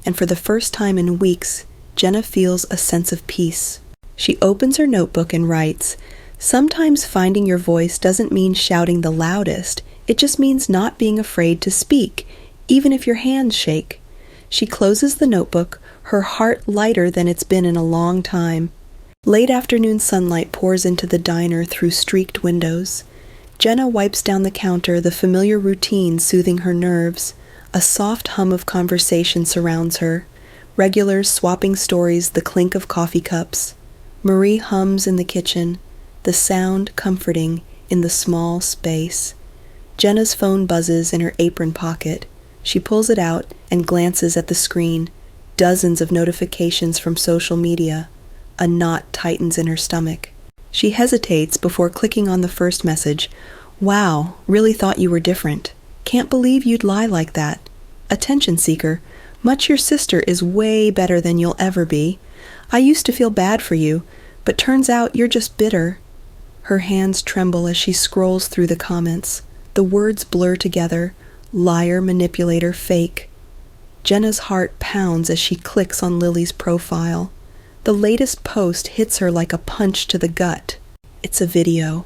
and for the first time in weeks, Jenna feels a sense of peace. She opens her notebook and writes, sometimes finding your voice doesn't mean shouting the loudest. It just means not being afraid to speak, even if your hands shake. She closes the notebook, her heart lighter than it's been in a long time. Late afternoon sunlight pours into the diner through streaked windows. Jenna wipes down the counter, the familiar routine soothing her nerves. A soft hum of conversation surrounds her. Regulars swapping stories, the clink of coffee cups. Marie hums in the kitchen, the sound comforting in the small space. Jenna's phone buzzes in her apron pocket. She pulls it out and glances at the screen. Dozens of notifications from social media. A knot tightens in her stomach. She hesitates before clicking on the first message. Wow, really thought you were different. Can't believe you'd lie like that. Attention seeker. Much your sister is way better than you'll ever be. I used to feel bad for you, but turns out you're just bitter. Her hands tremble as she scrolls through the comments. The words blur together. Liar, manipulator, fake. Jenna's heart pounds as she clicks on Lily's profile. The latest post hits her like a punch to the gut. It's a video.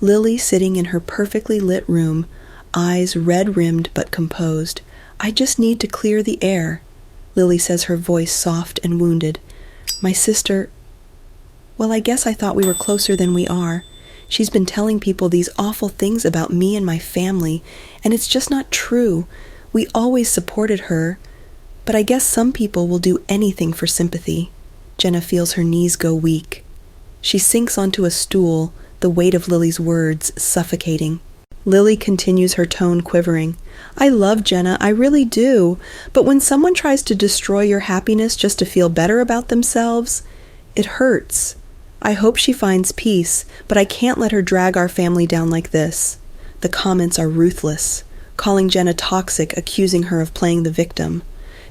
Lily sitting in her perfectly lit room, eyes red-rimmed but composed. I just need to clear the air. Lily says, her voice soft and wounded. My sister... Well, I guess I thought we were closer than we are. She's been telling people these awful things about me and my family, and it's just not true. We always supported her, but I guess some people will do anything for sympathy. Jenna feels her knees go weak. She sinks onto a stool, the weight of Lily's words suffocating. Lily continues, her tone quivering. I love Jenna, I really do. But when someone tries to destroy your happiness just to feel better about themselves, it hurts. I hope she finds peace, but I can't let her drag our family down like this. The comments are ruthless, calling Jenna toxic, accusing her of playing the victim.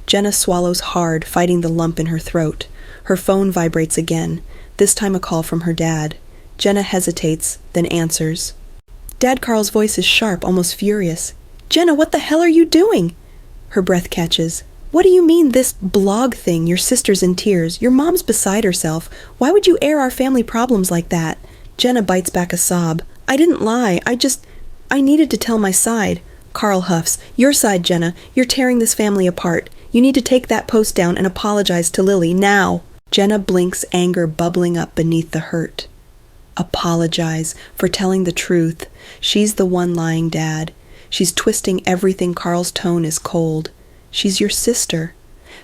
Jenna swallows hard, fighting the lump in her throat. Her phone vibrates again, this time a call from her dad. Jenna hesitates, then answers. Dad Carl's voice is sharp, almost furious. Jenna, what the hell are you doing? Her breath catches. What do you mean, this blog thing? Your sister's in tears. Your mom's beside herself. Why would you air our family problems like that? Jenna bites back a sob. I didn't lie. I needed to tell my side. Carl huffs. Your side, Jenna. You're tearing this family apart. You need to take that post down and apologize to Lily, now. Jenna blinks, anger bubbling up beneath the hurt. Apologize for telling the truth. She's the one lying, Dad. She's twisting everything. Carl's tone is cold. She's your sister.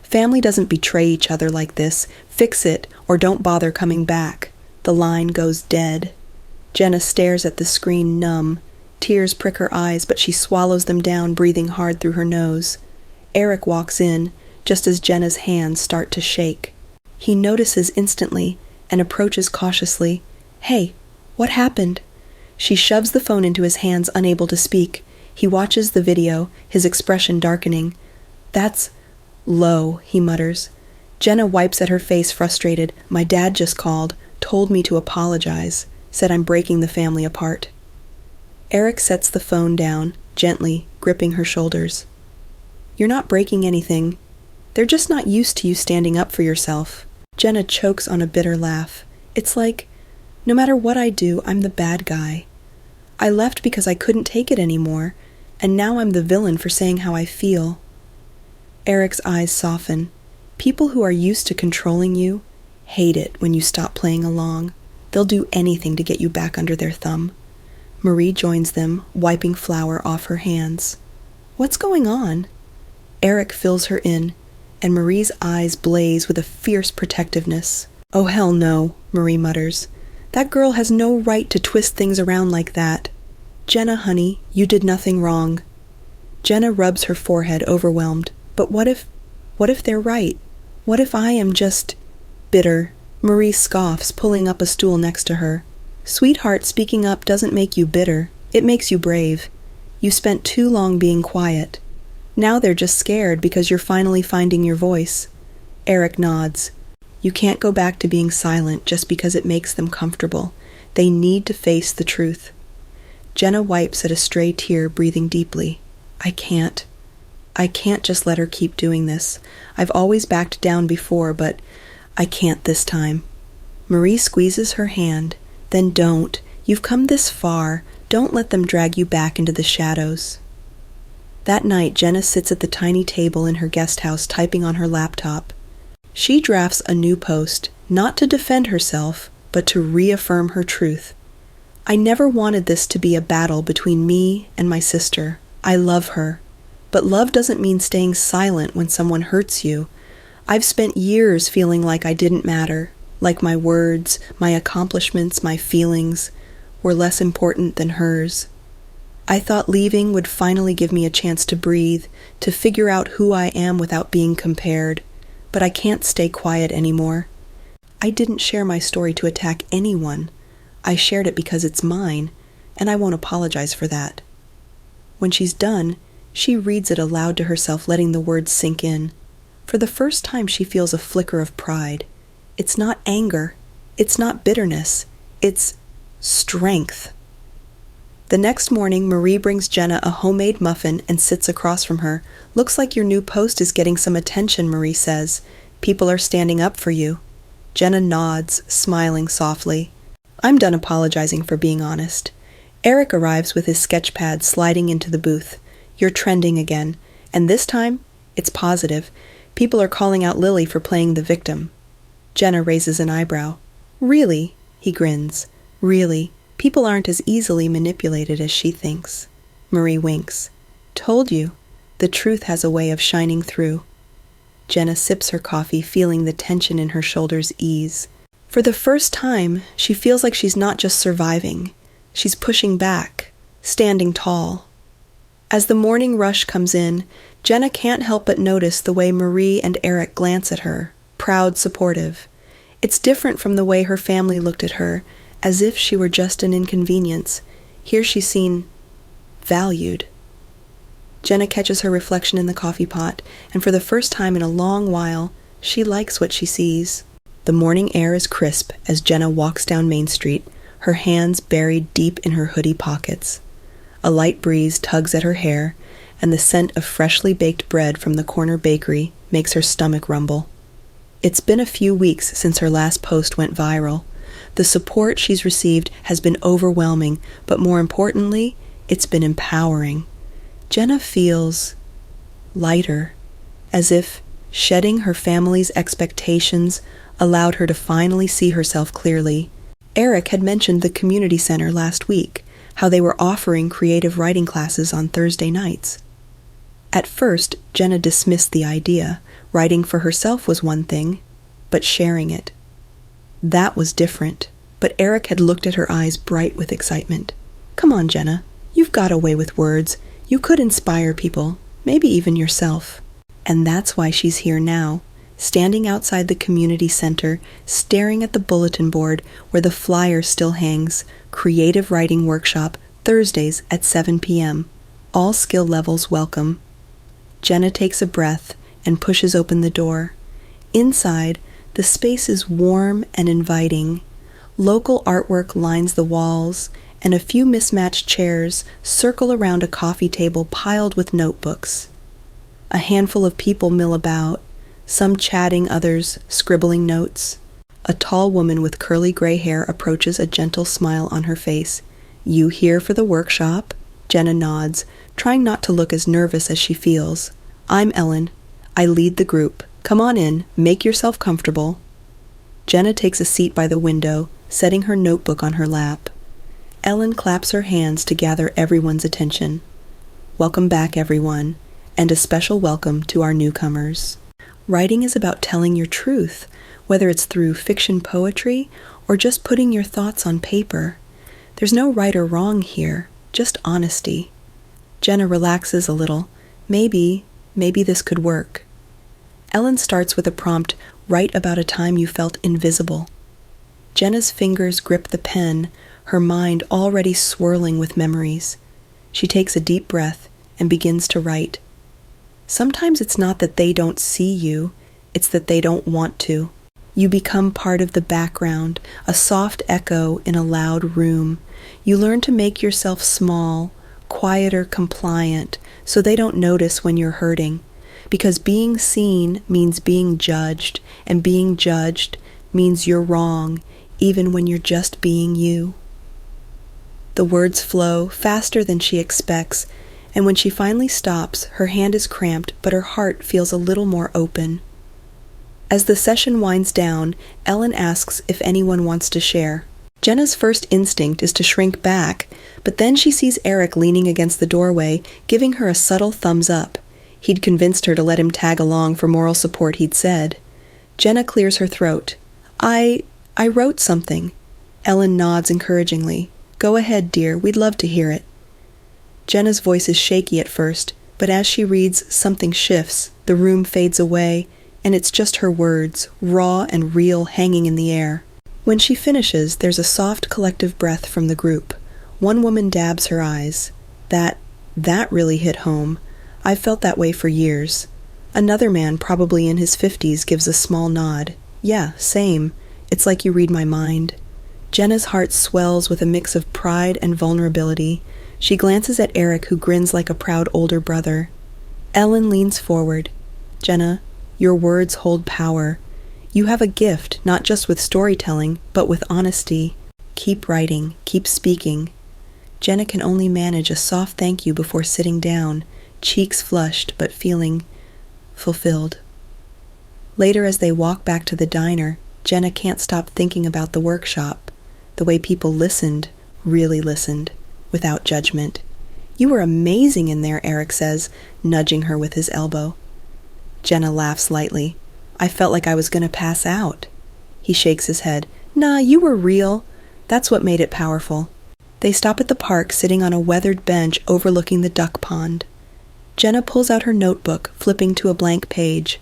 Family doesn't betray each other like this. Fix it, or don't bother coming back. The line goes dead. Jenna stares at the screen, numb. Tears prick her eyes, but she swallows them down, breathing hard through her nose. Eric walks in, just as Jenna's hands start to shake. He notices instantly and approaches cautiously. Hey, what happened? She shoves the phone into his hands, unable to speak. He watches the video, his expression darkening. That's low, he mutters. Jenna wipes at her face, frustrated. My dad just called, told me to apologize, said I'm breaking the family apart. Eric sets the phone down, gently, gripping her shoulders. You're not breaking anything. They're just not used to you standing up for yourself. Jenna chokes on a bitter laugh. It's like, no matter what I do, I'm the bad guy. I left because I couldn't take it anymore, and now I'm the villain for saying how I feel. Eric's eyes soften. People who are used to controlling you hate it when you stop playing along. They'll do anything to get you back under their thumb. Marie joins them, wiping flour off her hands. What's going on? Eric fills her in, and Marie's eyes blaze with a fierce protectiveness. Oh, hell no, Marie mutters. That girl has no right to twist things around like that. Jenna, honey, you did nothing wrong. Jenna rubs her forehead, overwhelmed. But what if they're right? What if I am just bitter? Marie scoffs, pulling up a stool next to her. Sweetheart, speaking up doesn't make you bitter. It makes you brave. You spent too long being quiet. Now they're just scared because you're finally finding your voice. Eric nods. You can't go back to being silent just because it makes them comfortable. They need to face the truth. Jenna wipes at a stray tear, breathing deeply. I can't just let her keep doing this. I've always backed down before, but I can't this time. Marie squeezes her hand. Then don't. You've come this far. Don't let them drag you back into the shadows. That night, Jenna sits at the tiny table in her guest house, typing on her laptop. She drafts a new post, not to defend herself, but to reaffirm her truth. I never wanted this to be a battle between me and my sister. I love her. But love doesn't mean staying silent when someone hurts you. I've spent years feeling like I didn't matter, like my words, my accomplishments, my feelings were less important than hers. I thought leaving would finally give me a chance to breathe, to figure out who I am without being compared. But I can't stay quiet anymore. I didn't share my story to attack anyone. I shared it because it's mine, and I won't apologize for that. When she's done, she reads it aloud to herself, letting the words sink in. For the first time, she feels a flicker of pride. It's not anger. It's not bitterness. It's strength. The next morning, Marie brings Jenna a homemade muffin and sits across from her. Looks like your new post is getting some attention, Marie says. People are standing up for you. Jenna nods, smiling softly. I'm done apologizing for being honest. Eric arrives with his sketch pad, sliding into the booth. You're trending again. And this time, it's positive. People are calling out Lily for playing the victim. Jenna raises an eyebrow. Really? He grins. Really? People aren't as easily manipulated as she thinks. Marie winks. Told you. The truth has a way of shining through. Jenna sips her coffee, feeling the tension in her shoulders ease. For the first time, she feels like she's not just surviving. She's pushing back. standing tall. As the morning rush comes in, Jenna can't help but notice the way Marie and Eric glance at her, proud, supportive. It's different from the way her family looked at her, as if she were just an inconvenience. Here she's seen valued. Jenna catches her reflection in the coffee pot, and for the first time in a long while, she likes what she sees. The morning air is crisp as Jenna walks down Main Street, her hands buried deep in her hoodie pockets. A light breeze tugs at her hair, and the scent of freshly baked bread from the corner bakery makes her stomach rumble. It's been a few weeks since her last post went viral. The support she's received has been overwhelming, but more importantly, it's been empowering. Jenna feels lighter, as if shedding her family's expectations allowed her to finally see herself clearly. Eric had mentioned the community center last week, how they were offering creative writing classes on Thursday nights. At first, Jenna dismissed the idea. Writing for herself was one thing, but sharing it, that was different. But Eric had looked at her eyes bright with excitement. Come on, Jenna, you've got a way with words. You could inspire people, maybe even yourself. And that's why she's here now, standing outside the community center, staring at the bulletin board where the flyer still hangs, Creative Writing Workshop, Thursdays at 7 p.m. All skill levels welcome. Jenna takes a breath and pushes open the door. Inside, the space is warm and inviting. Local artwork lines the walls, and a few mismatched chairs circle around a coffee table piled with notebooks. A handful of people mill about, some chatting, others scribbling notes. A tall woman with curly gray hair approaches, a gentle smile on her face. You here for the workshop? Jenna nods, trying not to look as nervous as she feels. I'm Ellen. I lead the group. Come on in, make yourself comfortable. Jenna takes a seat by the window, setting her notebook on her lap. Ellen claps her hands to gather everyone's attention. Welcome back, everyone, and a special welcome to our newcomers. Writing is about telling your truth, whether it's through fiction poetry or just putting your thoughts on paper. There's no right or wrong here, just honesty. Jenna relaxes a little. Maybe this could work. Ellen starts with a prompt, write about a time you felt invisible. Jenna's fingers grip the pen, her mind already swirling with memories. She takes a deep breath and begins to write. Sometimes it's not that they don't see you, it's that they don't want to. You become part of the background, a soft echo in a loud room. You learn to make yourself small, quieter, compliant, so they don't notice when you're hurting. Because being seen means being judged, and being judged means you're wrong, even when you're just being you. The words flow faster than she expects, and when she finally stops, her hand is cramped, but her heart feels a little more open. As the session winds down, Ellen asks if anyone wants to share. Jenna's first instinct is to shrink back, but then she sees Eric leaning against the doorway, giving her a subtle thumbs up. He'd convinced her to let him tag along for moral support, he'd said. Jenna clears her throat. I wrote something. Ellen nods encouragingly. Go ahead, dear, we'd love to hear it. Jenna's voice is shaky at first, but as she reads, something shifts, the room fades away, and it's just her words, raw and real, hanging in the air. When she finishes, there's a soft collective breath from the group. One woman dabs her eyes. That really hit home. I've felt that way for years. Another man, probably in his 50s, gives a small nod. Yeah, same. It's like you read my mind. Jenna's heart swells with a mix of pride and vulnerability. She glances at Eric, who grins like a proud older brother. Ellen leans forward. Jenna, your words hold power. You have a gift, not just with storytelling, but with honesty. Keep writing, keep speaking. Jenna can only manage a soft thank you before sitting down, cheeks flushed but feeling fulfilled. Later, as they walk back to the diner, Jenna can't stop thinking about the workshop, the way people listened, really listened, without judgment. You were amazing in there, Eric says, nudging her with his elbow. Jenna laughs lightly. I felt like I was going to pass out. He shakes his head. Nah, you were real. That's what made it powerful. They stop at the park, sitting on a weathered bench overlooking the duck pond. Jenna pulls out her notebook, flipping to a blank page.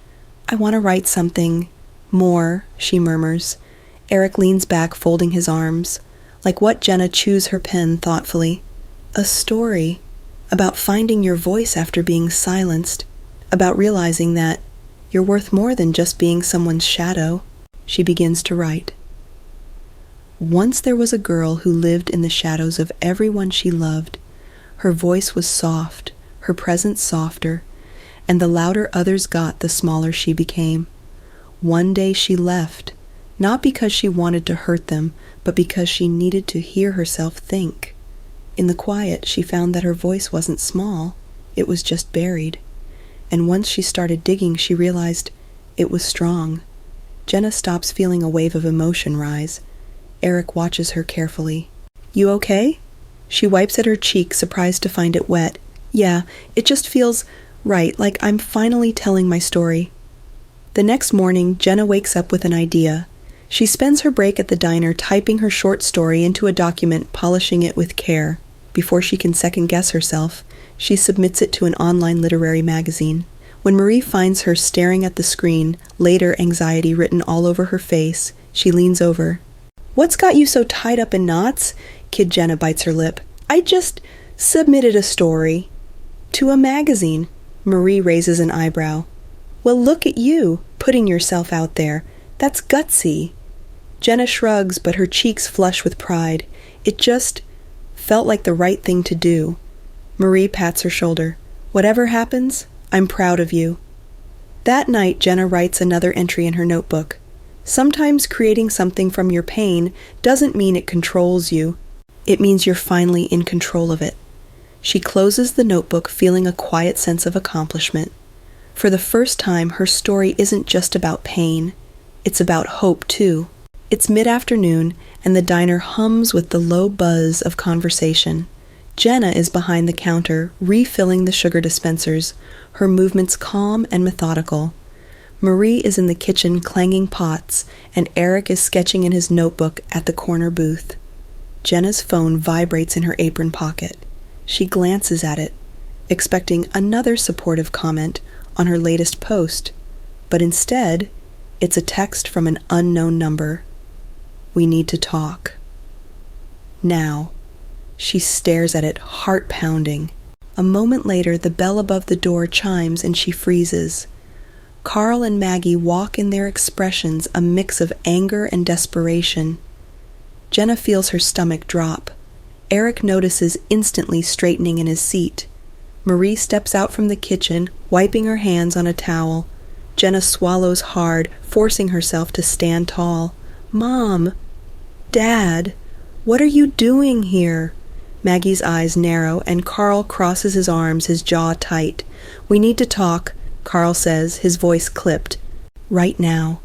"I want to write something more," she murmurs. Eric leans back, folding his arms. Like what, Jenna chews her pen thoughtfully. "A story about finding your voice after being silenced, about realizing that you're worth more than just being someone's shadow." She begins to write. Once there was a girl who lived in the shadows of everyone she loved. Her voice was soft, her presence softer, and the louder others got, the smaller she became. One day she left, not because she wanted to hurt them, but because she needed to hear herself think. In the quiet, she found that her voice wasn't small, it was just buried. And once she started digging, she realized it was strong. Jenna stops, feeling a wave of emotion rise. Eric watches her carefully. "You okay?" She wipes at her cheek, surprised to find it wet. "Yeah, it just feels right, like I'm finally telling my story." The next morning, Jenna wakes up with an idea. She spends her break at the diner typing her short story into a document, polishing it with care. Before she can second-guess herself, she submits it to an online literary magazine. When Marie finds her staring at the screen, later anxiety written all over her face, she leans over. "What's got you so tied up in knots?" Kid Jenna bites her lip. "I just submitted a story." "To a magazine?" Marie raises an eyebrow. "Well, look at you, putting yourself out there. That's gutsy." Jenna shrugs, but her cheeks flush with pride. It just felt like the right thing to do. Marie pats her shoulder. "Whatever happens, I'm proud of you." That night, Jenna writes another entry in her notebook. Sometimes creating something from your pain doesn't mean it controls you. It means you're finally in control of it. She closes the notebook, feeling a quiet sense of accomplishment. For the first time, her story isn't just about pain. It's about hope, too. It's mid-afternoon, and the diner hums with the low buzz of conversation. Jenna is behind the counter, refilling the sugar dispensers, her movements calm and methodical. Marie is in the kitchen clanging pots, and Eric is sketching in his notebook at the corner booth. Jenna's phone vibrates in her apron pocket. She glances at it, expecting another supportive comment on her latest post, but instead, it's a text from an unknown number. "We need to talk. Now." She stares at it, heart pounding. A moment later, the bell above the door chimes and she freezes. Carl and Maggie walk in, their expressions a mix of anger and desperation. Jenna feels her stomach drop. Eric notices, instantly straightening in his seat. Marie steps out from the kitchen, wiping her hands on a towel. Jenna swallows hard, forcing herself to stand tall. "Mom! Dad! What are you doing here?" Maggie's eyes narrow, and Carl crosses his arms, his jaw tight. "We need to talk," Carl says, his voice clipped. "Right now."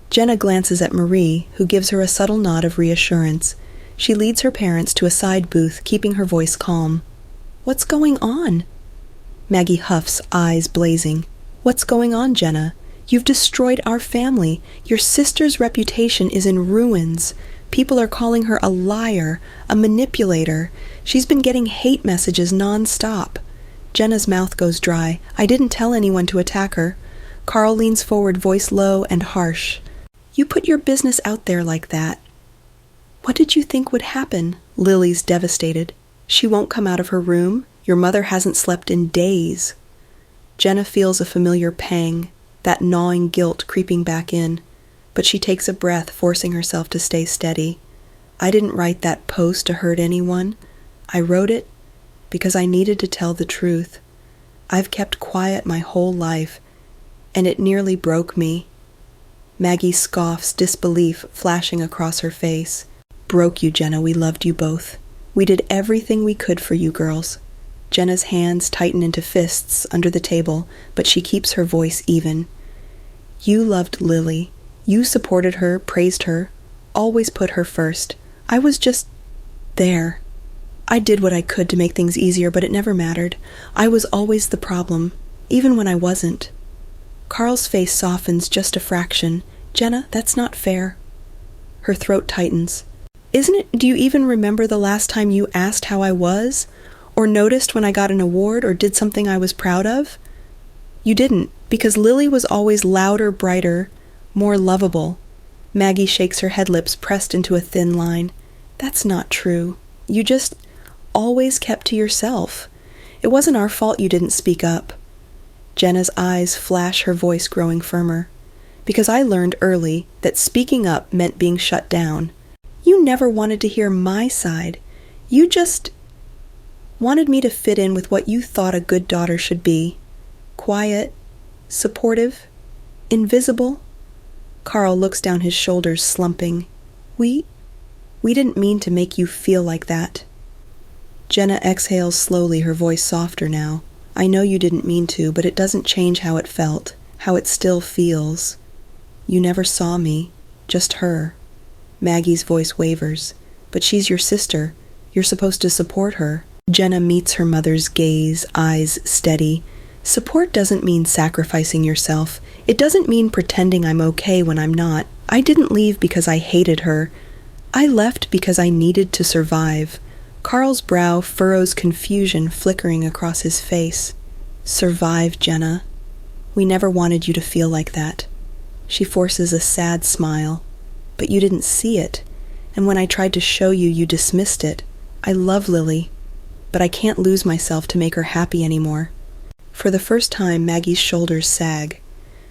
Jenna glances at Marie, who gives her a subtle nod of reassurance. She leads her parents to a side booth, keeping her voice calm. "What's going on?" Maggie huffs, eyes blazing. "What's going on, Jenna? You've destroyed our family. Your sister's reputation is in ruins. People are calling her a liar, a manipulator. She's been getting hate messages non-stop." Jenna's mouth goes dry. "I didn't tell anyone to attack her." Carl leans forward, voice low and harsh. "You put your business out there like that. What did you think would happen?" Lily's devastated. "She won't come out of her room. Your mother hasn't slept in days." Jenna feels a familiar pang, that gnawing guilt creeping back in. But she takes a breath, forcing herself to stay steady. "I didn't write that post to hurt anyone. I wrote it because I needed to tell the truth. I've kept quiet my whole life, and it nearly broke me." Maggie scoffs, disbelief flashing across her face. "Broke you, Jenna. We loved you both. We did everything we could for you girls." Jenna's hands tighten into fists under the table, but she keeps her voice even. "You loved Lily. You supported her, praised her, always put her first. I was just there. I did what I could to make things easier, but it never mattered. I was always the problem, even when I wasn't." Carl's face softens just a fraction. "Jenna, that's not fair." Her throat tightens. Isn't it? Do you even remember the last time you asked how I was? Or noticed when I got an award or did something I was proud of? You didn't, because Lily was always louder, brighter, more lovable. Maggie shakes her head, lips pressed into a thin line. That's not true. You just always kept to yourself. It wasn't our fault you didn't speak up. Jenna's eyes flash, her voice growing firmer. Because I learned early that speaking up meant being shut down. You never wanted to hear my side. You just wanted me to fit in with what you thought a good daughter should be. Quiet, supportive, invisible. Carl looks down his shoulders, slumping. We didn't mean to make you feel like that. Jenna exhales slowly, her voice softer now. I know you didn't mean to, but it doesn't change how it felt, how it still feels. You never saw me, just her. Maggie's voice wavers. But she's your sister. You're supposed to support her. Jenna meets her mother's gaze, eyes steady. Support doesn't mean sacrificing yourself. It doesn't mean pretending I'm okay when I'm not. I didn't leave because I hated her. I left because I needed to survive. Carl's brow furrows, confusion flickering across his face. Survive, Jenna. We never wanted you to feel like that. She forces a sad smile. But you didn't see it. And when I tried to show you, you dismissed it. I love Lily. But I can't lose myself to make her happy anymore. For the first time, Maggie's shoulders sag.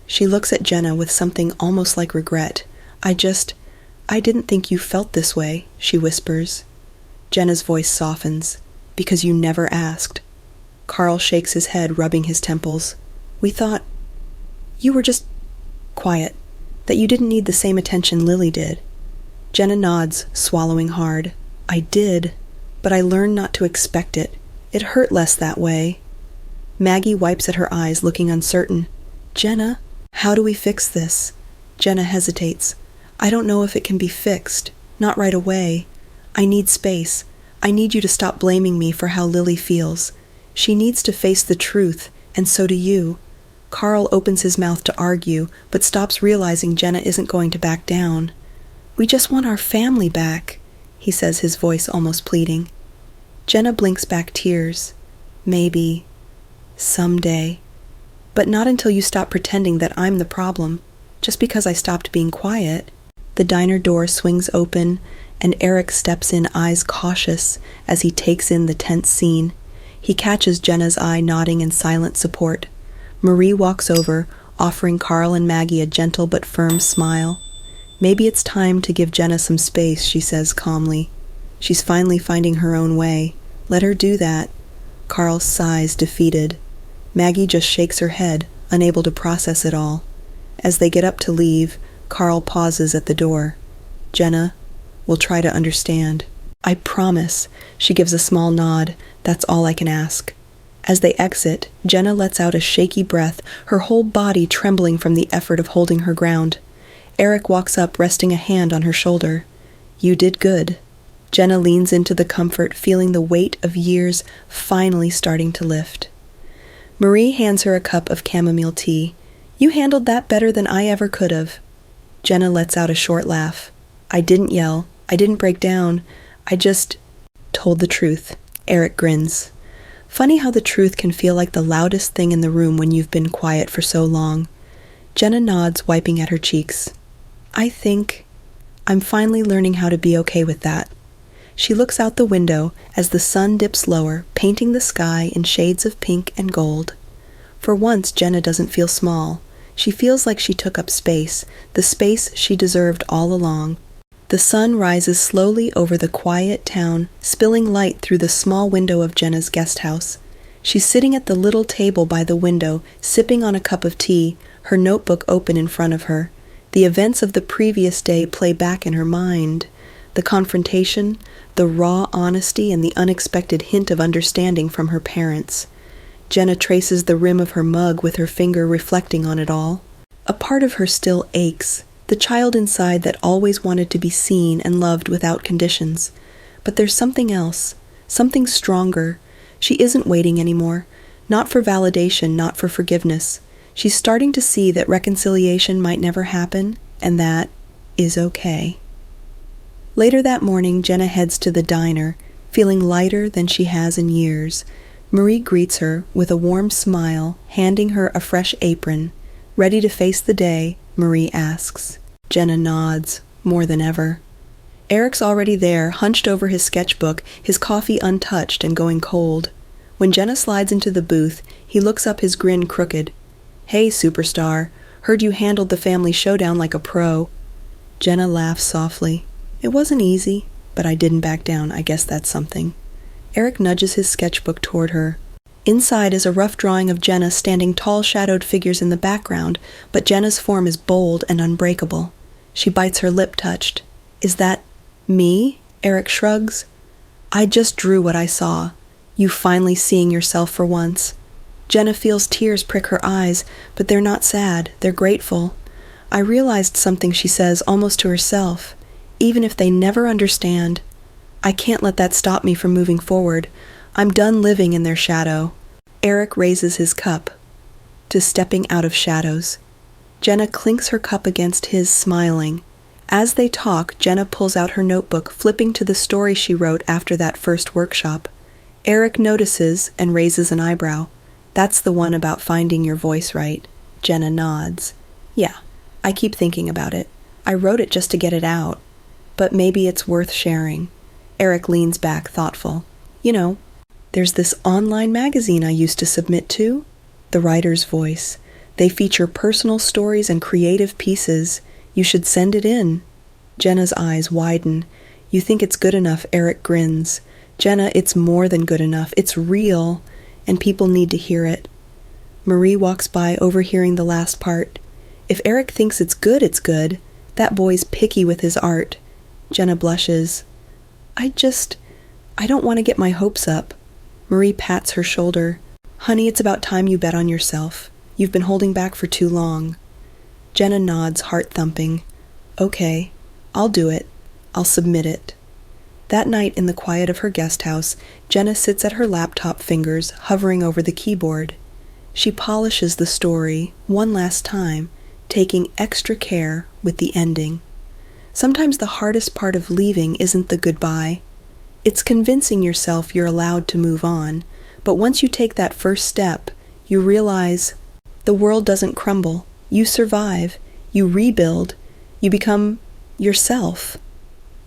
She looks at Jenna with something almost like regret. I didn't think you felt this way, she whispers. Jenna's voice softens. Because you never asked. Carl shakes his head, rubbing his temples. We thought you were just quiet, that you didn't need the same attention Lily did. Jenna nods, swallowing hard. I did, but I learned not to expect it. It hurt less that way. Maggie wipes at her eyes, looking uncertain. Jenna, how do we fix this? Jenna hesitates. I don't know if it can be fixed. Not right away. I need space. I need you to stop blaming me for how Lily feels. She needs to face the truth, and so do you. Carl opens his mouth to argue, but stops, realizing Jenna isn't going to back down. We just want our family back, he says, his voice almost pleading. Jenna blinks back tears. Maybe. Someday. But not until you stop pretending that I'm the problem, just because I stopped being quiet. The diner door swings open, and Eric steps in, eyes cautious, as he takes in the tense scene. He catches Jenna's eye, nodding in silent support. Marie walks over, offering Carl and Maggie a gentle but firm smile. Maybe it's time to give Jenna some space, she says calmly. She's finally finding her own way. Let her do that. Carl sighs, defeated. Maggie just shakes her head, unable to process it all. As they get up to leave, Carl pauses at the door. Jenna, we'll try to understand. I promise. She gives a small nod. That's all I can ask. As they exit, Jenna lets out a shaky breath, her whole body trembling from the effort of holding her ground. Eric walks up, resting a hand on her shoulder. You did good. Jenna leans into the comfort, feeling the weight of years finally starting to lift. Marie hands her a cup of chamomile tea. You handled that better than I ever could have. Jenna lets out a short laugh. I didn't yell. I didn't break down. I just told the truth. Eric grins. Funny how the truth can feel like the loudest thing in the room when you've been quiet for so long. Jenna nods, wiping at her cheeks. I think I'm finally learning how to be okay with that. She looks out the window as the sun dips lower, painting the sky in shades of pink and gold. For once, Jenna doesn't feel small. She feels like she took up space, the space she deserved all along. The sun rises slowly over the quiet town, spilling light through the small window of Jenna's guest house. She's sitting at the little table by the window, sipping on a cup of tea, her notebook open in front of her. The events of the previous day play back in her mind. The confrontation, the raw honesty, and the unexpected hint of understanding from her parents. Jenna traces the rim of her mug with her finger, reflecting on it all. A part of her still aches, the child inside that always wanted to be seen and loved without conditions. But there's something else, something stronger. She isn't waiting anymore, not for validation, not for forgiveness. She's starting to see that reconciliation might never happen, and that is okay. Later that morning, Jenna heads to the diner, feeling lighter than she has in years. Marie greets her with a warm smile, handing her a fresh apron. Ready to face the day, Marie asks. Jenna nods, more than ever. Eric's already there, hunched over his sketchbook, his coffee untouched and going cold. When Jenna slides into the booth, he looks up, his grin crooked. "Hey, superstar. Heard you handled the family showdown like a pro." Jenna laughs softly. "It wasn't easy, but I didn't back down. I guess that's something." Eric nudges his sketchbook toward her. Inside is a rough drawing of Jenna standing tall shadowed figures in the background, but Jenna's form is bold and unbreakable. She bites her lip touched. "Is that me?" Eric shrugs. "I just drew what I saw. You finally seeing yourself for once." Jenna feels tears prick her eyes, but they're not sad, they're grateful. "I realized something," she says, almost to herself. "Even if they never understand, I can't let that stop me from moving forward. I'm done living in their shadow." Eric raises his cup to stepping out of shadows. Jenna clinks her cup against his, smiling. As they talk, Jenna pulls out her notebook, flipping to the story she wrote after that first workshop. Eric notices and raises an eyebrow. "That's the one about finding your voice, right?" Jenna nods. "Yeah, I keep thinking about it. I wrote it just to get it out. But maybe it's worth sharing." Eric leans back, thoughtful. "You know, there's this online magazine I used to submit to." The writer's voice. "They feature personal stories and creative pieces. You should send it in." Jenna's eyes widen. "You think it's good enough?" Eric grins. "Jenna, it's more than good enough. It's real, and people need to hear it." Marie walks by, overhearing the last part. "If Eric thinks it's good, it's good. That boy's picky with his art." Jenna blushes. I don't want to get my hopes up." Marie pats her shoulder. "Honey, it's about time you bet on yourself. You've been holding back for too long." Jenna nods, heart thumping. "Okay, I'll do it. I'll submit it." That night, in the quiet of her guest house, Jenna sits at her laptop, fingers hovering over the keyboard. She polishes the story one last time, taking extra care with the ending. Sometimes the hardest part of leaving isn't the goodbye. It's convincing yourself you're allowed to move on. But once you take that first step, you realize the world doesn't crumble. You survive. You rebuild. You become yourself.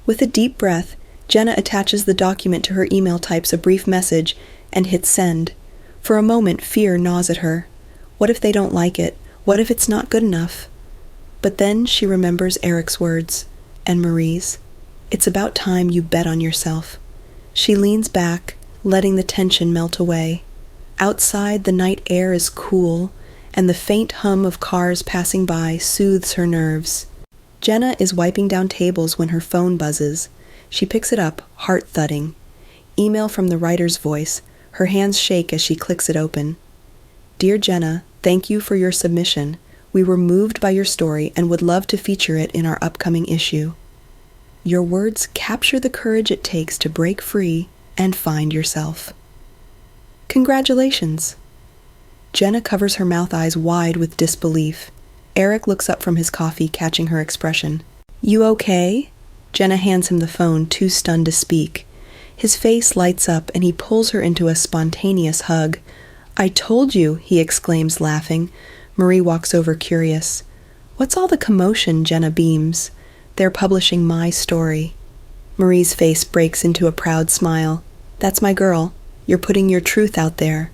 With a deep breath, Jenna attaches the document to her email, types a brief message, and hits send. For a moment, fear gnaws at her. What if they don't like it? What if it's not good enough? But then she remembers Eric's words, and Marie's. It's about time you bet on yourself. She leans back, letting the tension melt away. Outside, the night air is cool, and the faint hum of cars passing by soothes her nerves. Jenna is wiping down tables when her phone buzzes. She picks it up, heart thudding. Email from the writer's voice. Her hands shake as she clicks it open. "Dear Jenna, thank you for your submission. We were moved by your story and would love to feature it in our upcoming issue. Your words capture the courage it takes to break free and find yourself. Congratulations." Jenna covers her mouth, eyes wide with disbelief. Eric looks up from his coffee, catching her expression. "You okay?" Jenna hands him the phone, too stunned to speak. His face lights up and he pulls her into a spontaneous hug. "I told you," he exclaims, laughing. Marie walks over, curious. "What's all the commotion?" Jenna beams. "They're publishing my story." Marie's face breaks into a proud smile. "That's my girl. You're putting your truth out there.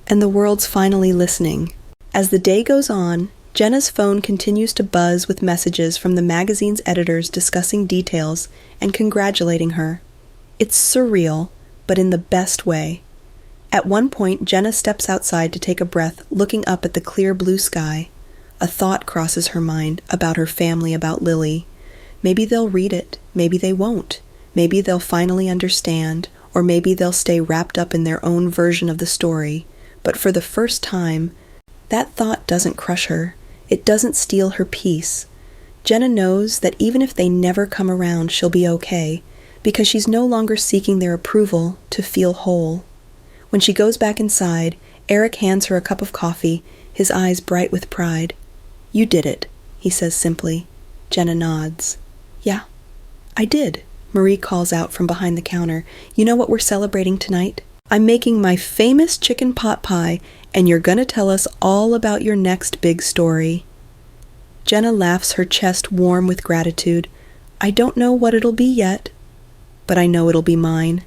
And the world's finally listening." As the day goes on, Jenna's phone continues to buzz with messages from the magazine's editors discussing details and congratulating her. It's surreal, but in the best way. At one point, Jenna steps outside to take a breath, looking up at the clear blue sky. A thought crosses her mind about her family, about Lily. Maybe they'll read it, maybe they won't. Maybe they'll finally understand, or maybe they'll stay wrapped up in their own version of the story. But for the first time, that thought doesn't crush her. It doesn't steal her peace. Jenna knows that even if they never come around, she'll be okay, because she's no longer seeking their approval to feel whole. When she goes back inside, Eric hands her a cup of coffee, his eyes bright with pride. "You did it," he says simply. Jenna nods. "Yeah, I did." Marie calls out from behind the counter. You know what we're celebrating tonight? I'm making my famous chicken pot pie, and you're gonna tell us all about your next big story. Jenna laughs, her chest warm with gratitude. I don't know what it'll be yet, but I know it'll be mine.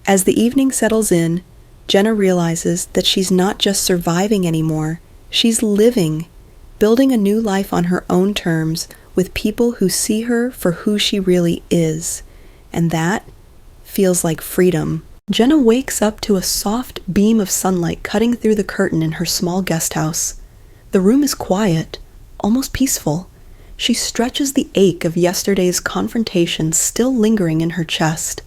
As the evening settles in, Jenna realizes that she's not just surviving anymore, she's living, building a new life on her own terms with people who see her for who she really is. And that feels like freedom. Jenna wakes up to a soft beam of sunlight cutting through the curtain in her small guest house. The room is quiet, almost peaceful. She stretches the ache of yesterday's confrontation still lingering in her chest.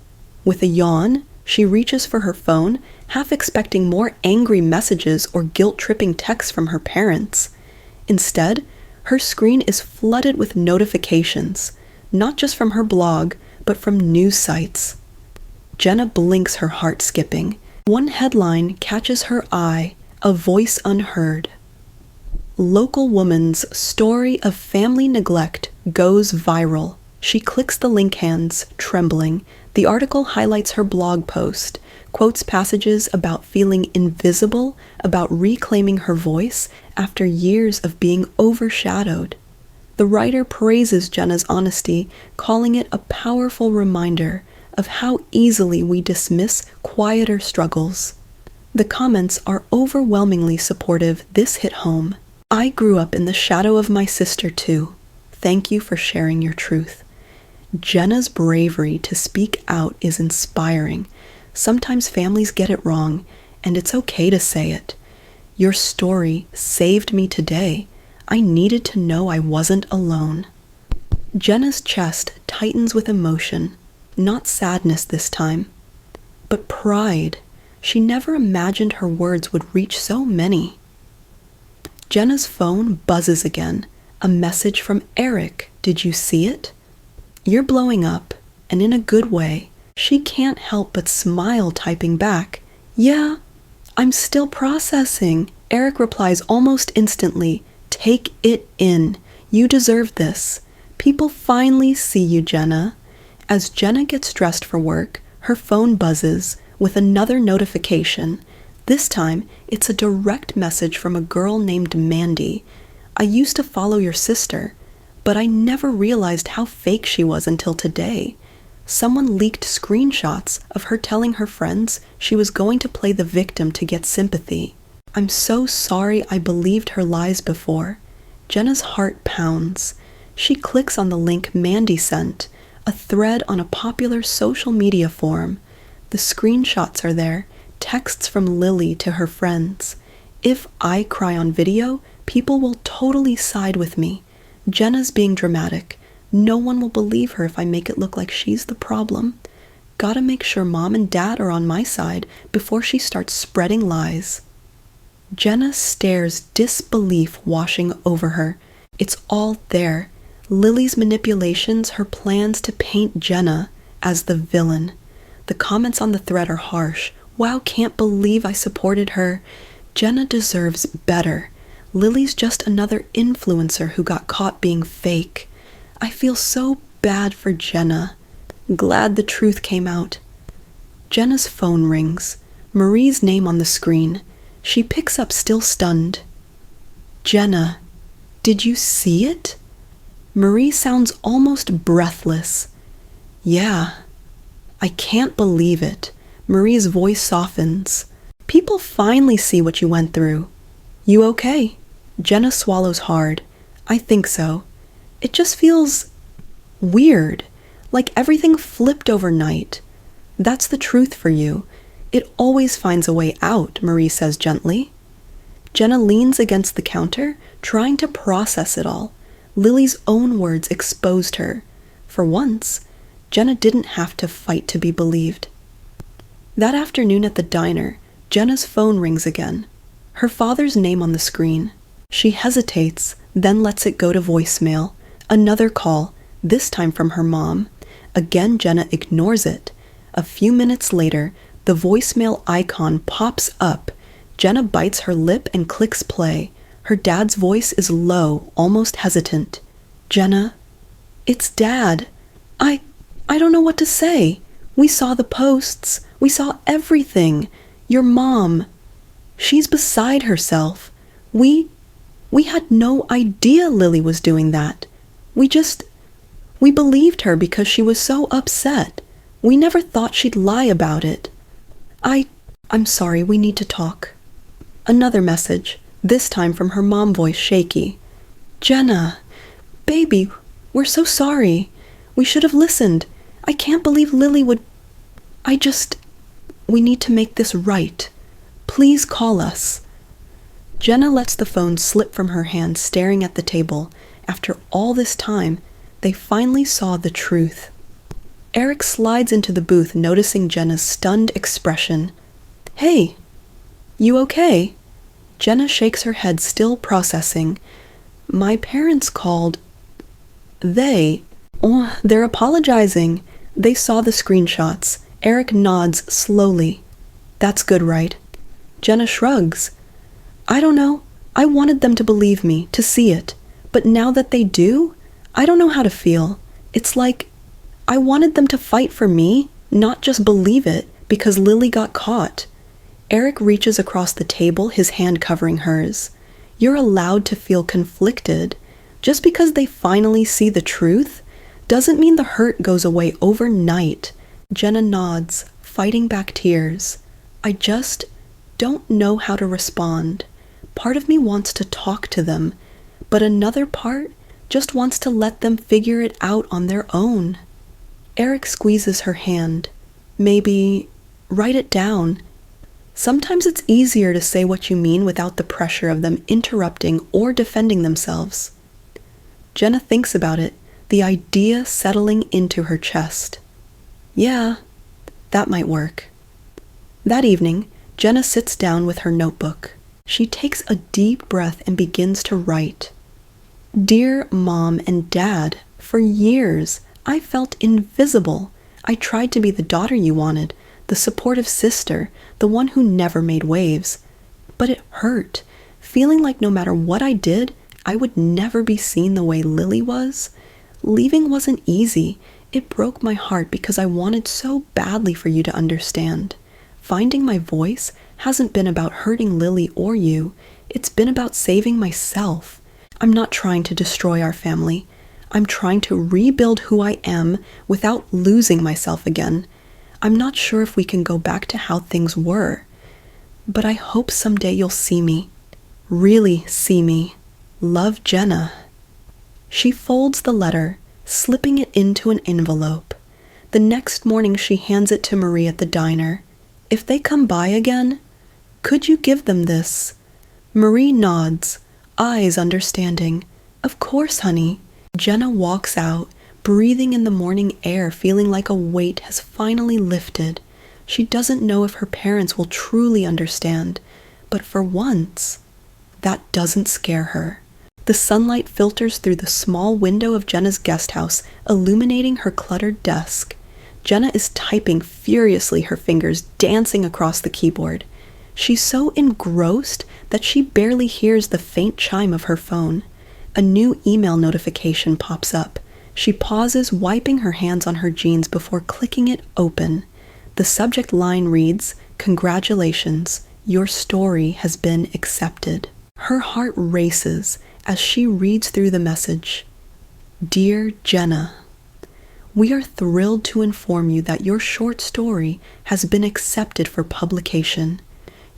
With a yawn, she reaches for her phone, half expecting more angry messages or guilt-tripping texts from her parents. Instead, her screen is flooded with notifications, not just from her blog, but from news sites. Jenna blinks, her heart skipping. One headline catches her eye, a voice unheard. Local woman's story of family neglect goes viral. She clicks the link, hands trembling. The article highlights her blog post, quotes passages about feeling invisible, about reclaiming her voice after years of being overshadowed. The writer praises Jenna's honesty, calling it a powerful reminder of how easily we dismiss quieter struggles. The comments are overwhelmingly supportive. This hit home. I grew up in the shadow of my sister too. Thank you for sharing your truth. Jenna's bravery to speak out is inspiring. Sometimes families get it wrong, and it's okay to say it. Your story saved me today. I needed to know I wasn't alone. Jenna's chest tightens with emotion, not sadness this time, but pride. She never imagined her words would reach so many. Jenna's phone buzzes again. A message from Eric. Did you see it? You're blowing up, and in a good way. She can't help but smile, typing back. Yeah, I'm still processing. Eric replies almost instantly. Take it in. You deserve this. People finally see you, Jenna. As Jenna gets dressed for work, her phone buzzes with another notification. This time, it's a direct message from a girl named Mandy. I used to follow your sister, but I never realized how fake she was until today. Someone leaked screenshots of her telling her friends she was going to play the victim to get sympathy. I'm so sorry I believed her lies before. Jenna's heart pounds. She clicks on the link Mandy sent, a thread on a popular social media forum. The screenshots are there, texts from Lily to her friends. If I cry on video, people will totally side with me. Jenna's being dramatic. No one will believe her if I make it look like she's the problem. Gotta make sure mom and dad are on my side before she starts spreading lies. Jenna stares, disbelief washing over her. It's all there. Lily's manipulations, her plans to paint Jenna as the villain. The comments on the thread are harsh. Wow, can't believe I supported her. Jenna deserves better. Lily's just another influencer who got caught being fake. I feel so bad for Jenna. Glad the truth came out. Jenna's phone rings. Marie's name on the screen. She picks up, still stunned. Jenna, did you see it? Marie sounds almost breathless. Yeah. I can't believe it. Marie's voice softens. People finally see what you went through. You okay? Jenna swallows hard. I think so. It just feels weird, like everything flipped overnight. That's the truth for you. It always finds a way out, Marie says gently. Jenna leans against the counter, trying to process it all. Lily's own words exposed her. For once, Jenna didn't have to fight to be believed. That afternoon at the diner, Jenna's phone rings again. Her father's name on the screen. She hesitates, then lets it go to voicemail. Another call, this time from her mom. Again, Jenna ignores it. A few minutes later, the voicemail icon pops up. Jenna bites her lip and clicks play. Her dad's voice is low, almost hesitant. Jenna, it's Dad. I don't know what to say. We saw the posts. We saw everything. Your mom. She's beside herself. We had no idea Lily was doing that. We believed her because she was so upset. We never thought she'd lie about it. I'm sorry, we need to talk. Another message, this time from her mom, voice shaky. Jenna, baby, we're so sorry. We should have listened. I can't believe Lily would... We need to make this right. Please call us. Jenna lets the phone slip from her hand, staring at the table. After all this time, they finally saw the truth. Eric slides into the booth, noticing Jenna's stunned expression. Hey, you okay? Jenna shakes her head, still processing. My parents called. They're apologizing. They saw the screenshots. Eric nods slowly. That's good, right? Jenna shrugs. I don't know. I wanted them to believe me, to see it. But now that they do, I don't know how to feel. It's like I wanted them to fight for me, not just believe it, because Lily got caught. Eric reaches across the table, his hand covering hers. You're allowed to feel conflicted. Just because they finally see the truth doesn't mean the hurt goes away overnight. Jenna nods, fighting back tears. I just don't know how to respond. Part of me wants to talk to them, but another part just wants to let them figure it out on their own. Eric squeezes her hand. Maybe write it down. Sometimes it's easier to say what you mean without the pressure of them interrupting or defending themselves. Jenna thinks about it, the idea settling into her chest. Yeah, that might work. That evening, Jenna sits down with her notebook. She takes a deep breath and begins to write. Dear Mom and Dad, for years I felt invisible. I tried to be the daughter you wanted, the supportive sister, the one who never made waves. But it hurt, feeling like no matter what I did, I would never be seen the way Lily was. Leaving wasn't easy. It broke my heart because I wanted so badly for you to understand. Finding my voice hasn't been about hurting Lily or you. It's been about saving myself. I'm not trying to destroy our family. I'm trying to rebuild who I am without losing myself again. I'm not sure if we can go back to how things were, but I hope someday you'll see me. Really see me. Love, Jenna. She folds the letter, slipping it into an envelope. The next morning she hands it to Marie at the diner. If they come by again, could you give them this? Marie nods, eyes understanding. Of course, honey. Jenna walks out, breathing in the morning air, feeling like a weight has finally lifted. She doesn't know if her parents will truly understand, but for once, that doesn't scare her. The sunlight filters through the small window of Jenna's guest house, illuminating her cluttered desk. Jenna is typing furiously, her fingers dancing across the keyboard. She's so engrossed that she barely hears the faint chime of her phone. A new email notification pops up. She pauses, wiping her hands on her jeans before clicking it open. The subject line reads, "Congratulations, your story has been accepted." Her heart races as she reads through the message. Dear Jenna, we are thrilled to inform you that your short story has been accepted for publication.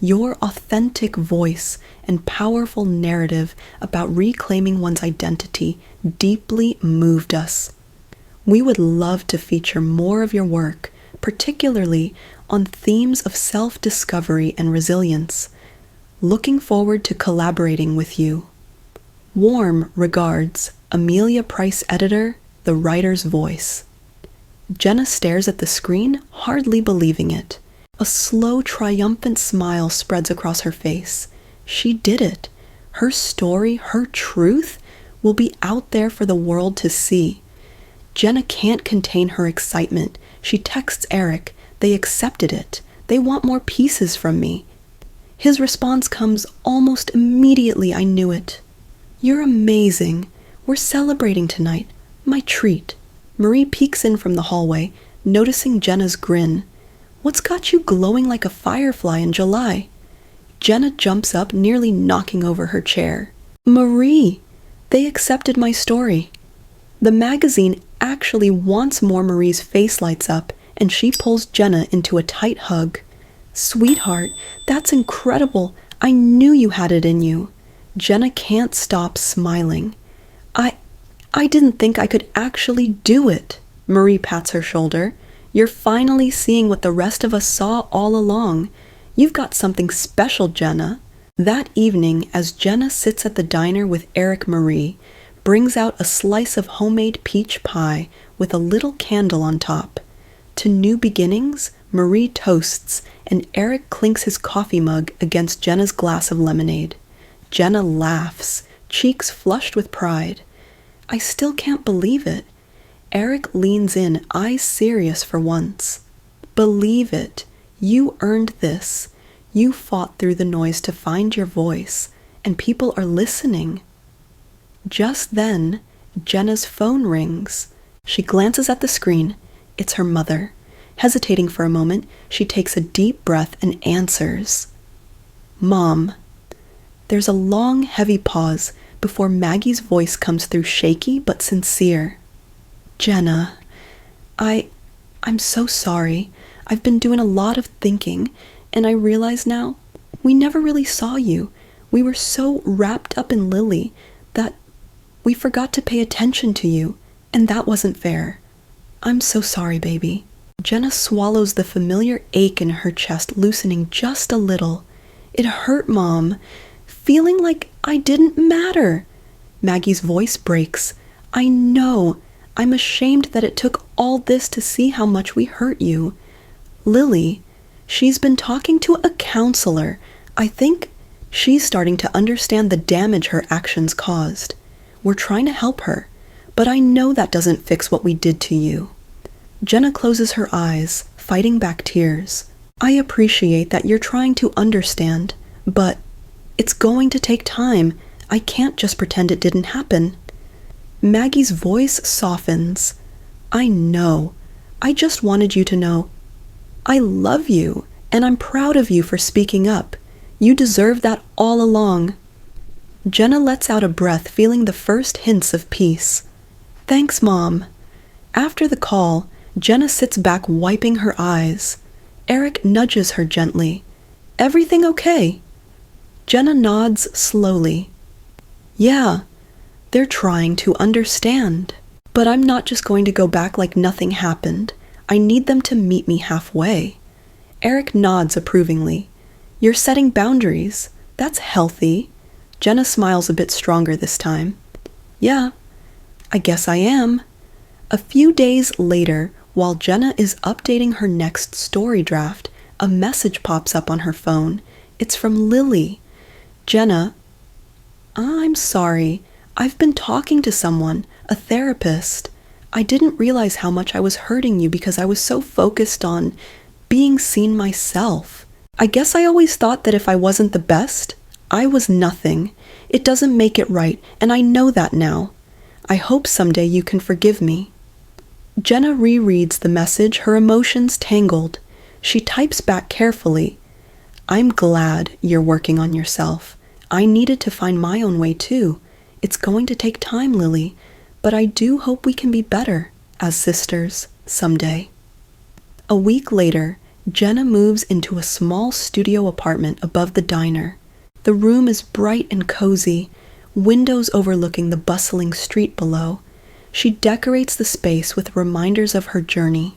Your authentic voice and powerful narrative about reclaiming one's identity deeply moved us. We would love to feature more of your work, particularly on themes of self-discovery and resilience. Looking forward to collaborating with you. Warm regards, Amelia Price, editor, The Writer's Voice. Jenna stares at the screen, hardly believing it. A slow, triumphant smile spreads across her face. She did it. Her story, her truth, will be out there for the world to see. Jenna can't contain her excitement. She texts Eric. They accepted it. They want more pieces from me. His response comes almost immediately. I knew it. You're amazing. We're celebrating tonight. My treat. Marie peeks in from the hallway, noticing Jenna's grin. "What's got you glowing like a firefly in July?" Jenna jumps up, nearly knocking over her chair. "Marie! They accepted my story." The magazine actually wants more. Marie's face lights up, and she pulls Jenna into a tight hug. "Sweetheart, that's incredible. I knew you had it in you." Jenna can't stop smiling. I didn't think I could actually do it." Marie pats her shoulder. "You're finally seeing what the rest of us saw all along. You've got something special, Jenna." That evening, as Jenna sits at the diner with Eric, Marie brings out a slice of homemade peach pie with a little candle on top. To new beginnings, Marie toasts, and Eric clinks his coffee mug against Jenna's glass of lemonade. Jenna laughs, cheeks flushed with pride. "I still can't believe it." Eric leans in, eyes serious for once. "Believe it. You earned this. You fought through the noise to find your voice, and people are listening." Just then, Jenna's phone rings. She glances at the screen. It's her mother. Hesitating for a moment, she takes a deep breath and answers. "Mom." There's a long, heavy pause before Maggie's voice comes through, shaky but sincere. "Jenna, I'm so sorry. I've been doing a lot of thinking, and I realize now we never really saw you. We were so wrapped up in Lily that we forgot to pay attention to you, and that wasn't fair. I'm so sorry, baby." Jenna swallows the familiar ache in her chest, loosening just a little. "It hurt, Mom. Feeling like I didn't matter." Maggie's voice breaks. "I know. I'm ashamed that it took all this to see how much we hurt you. Lily, she's been talking to a counselor. I think she's starting to understand the damage her actions caused. We're trying to help her, but I know that doesn't fix what we did to you." Jenna closes her eyes, fighting back tears. "I appreciate that you're trying to understand, but it's going to take time. I can't just pretend it didn't happen." Maggie's voice softens. "I know. I just wanted you to know. I love you, and I'm proud of you for speaking up. You deserve that all along." Jenna lets out a breath, feeling the first hints of peace. "Thanks, Mom." After the call, Jenna sits back, wiping her eyes. Eric nudges her gently. "Everything okay?" Jenna nods slowly. "Yeah, they're trying to understand. But I'm not just going to go back like nothing happened. I need them to meet me halfway." Eric nods approvingly. "You're setting boundaries. That's healthy." Jenna smiles a bit stronger this time. "Yeah, I guess I am." A few days later, while Jenna is updating her next story draft, a message pops up on her phone. It's from Lily. "Jenna, I'm sorry. I've been talking to someone, a therapist. I didn't realize how much I was hurting you because I was so focused on being seen myself. I guess I always thought that if I wasn't the best, I was nothing. It doesn't make it right, and I know that now. I hope someday you can forgive me." Jenna rereads the message, her emotions tangled. She types back carefully. "I'm glad you're working on yourself. I needed to find my own way too. It's going to take time, Lily, but I do hope we can be better as sisters someday." A week later, Jenna moves into a small studio apartment above the diner. The room is bright and cozy, windows overlooking the bustling street below. She decorates the space with reminders of her journey.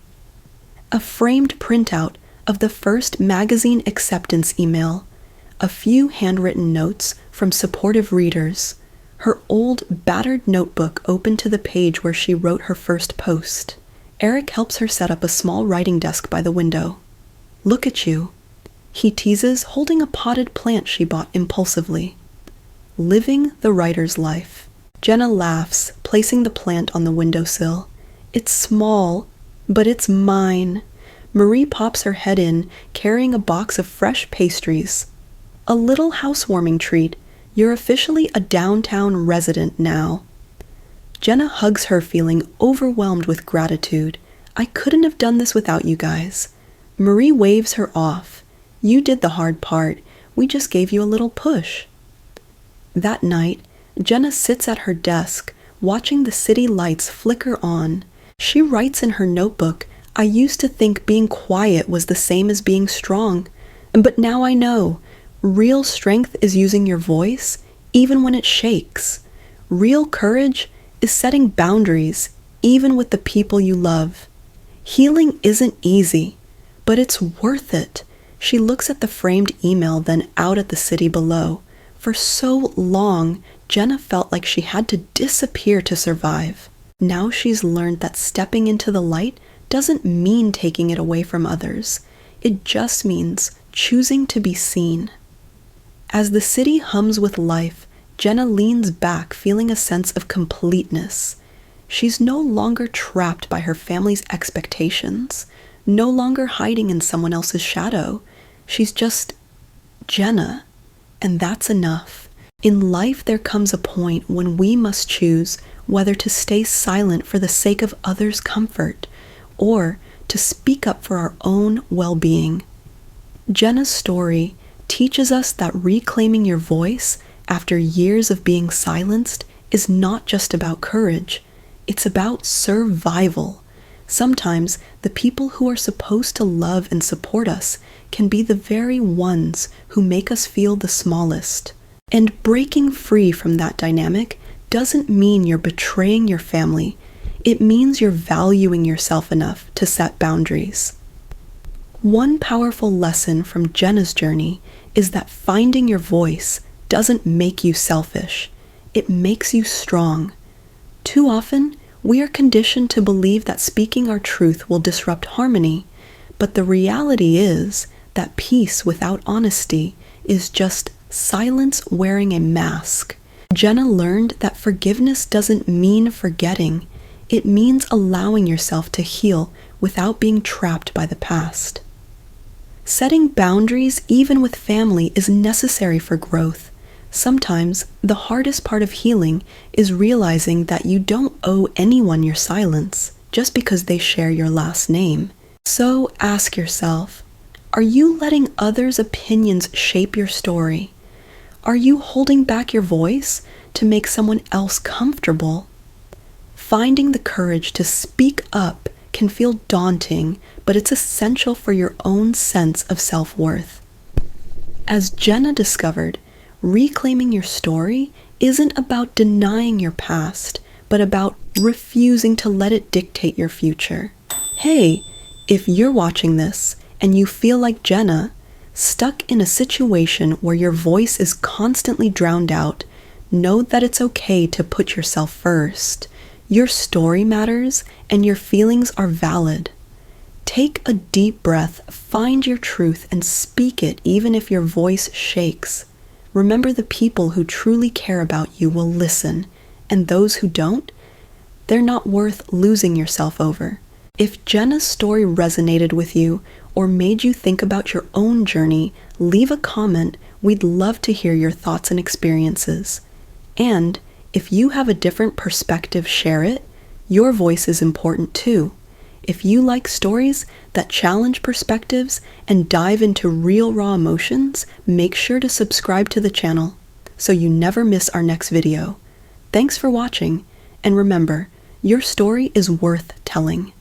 A framed printout of the first magazine acceptance email, a few handwritten notes from supportive readers, her old, battered notebook open to the page where she wrote her first post. Eric helps her set up a small writing desk by the window. "Look at you," he teases, holding a potted plant she bought impulsively. "Living the writer's life." Jenna laughs, placing the plant on the windowsill. "It's small, but it's mine." Marie pops her head in, carrying a box of fresh pastries. "A little housewarming treat. You're officially a downtown resident now." Jenna hugs her, feeling overwhelmed with gratitude. I couldn't have done this without you guys. Marie waves her off. You did the hard part. We just gave you a little push. That night, Jenna sits at her desk, watching the city lights flicker on. She writes in her notebook, I used to think being quiet was the same as being strong, but now I know. Real strength is using your voice, even when it shakes. Real courage is setting boundaries, even with the people you love. Healing isn't easy, but it's worth it. She looks at the framed email, then out at the city below. For so long, Jenna felt like she had to disappear to survive. Now she's learned that stepping into the light doesn't mean taking it away from others. It just means choosing to be seen. As the city hums with life, Jenna leans back, feeling a sense of completeness. She's no longer trapped by her family's expectations, no longer hiding in someone else's shadow. She's just Jenna, and that's enough. In life, there comes a point when we must choose whether to stay silent for the sake of others' comfort or to speak up for our own well-being. Jenna's story teaches us that reclaiming your voice after years of being silenced is not just about courage, it's about survival. Sometimes the people who are supposed to love and support us can be the very ones who make us feel the smallest. And breaking free from that dynamic doesn't mean you're betraying your family. It means you're valuing yourself enough to set boundaries. One powerful lesson from Jenna's journey is that finding your voice doesn't make you selfish. It makes you strong. Too often, we are conditioned to believe that speaking our truth will disrupt harmony, but the reality is that peace without honesty is just silence wearing a mask. Jenna learned that forgiveness doesn't mean forgetting. It means allowing yourself to heal without being trapped by the past. Setting boundaries, even with family, is necessary for growth. Sometimes, the hardest part of healing is realizing that you don't owe anyone your silence just because they share your last name. So ask yourself, are you letting others' opinions shape your story? Are you holding back your voice to make someone else comfortable? Finding the courage to speak up can feel daunting, but it's essential for your own sense of self-worth. As Jenna discovered, reclaiming your story isn't about denying your past, but about refusing to let it dictate your future. Hey, if you're watching this and you feel like Jenna, stuck in a situation where your voice is constantly drowned out, know that it's okay to put yourself first. Your story matters, and your feelings are valid. Take a deep breath, find your truth, and speak it even if your voice shakes. Remember, the people who truly care about you will listen, and those who don't, they're not worth losing yourself over. If Jenna's story resonated with you or made you think about your own journey, leave a comment. We'd love to hear your thoughts and experiences. And if you have a different perspective, share it. Your voice is important too. If you like stories that challenge perspectives and dive into real raw emotions, make sure to subscribe to the channel so you never miss our next video. Thanks for watching, and remember, your story is worth telling.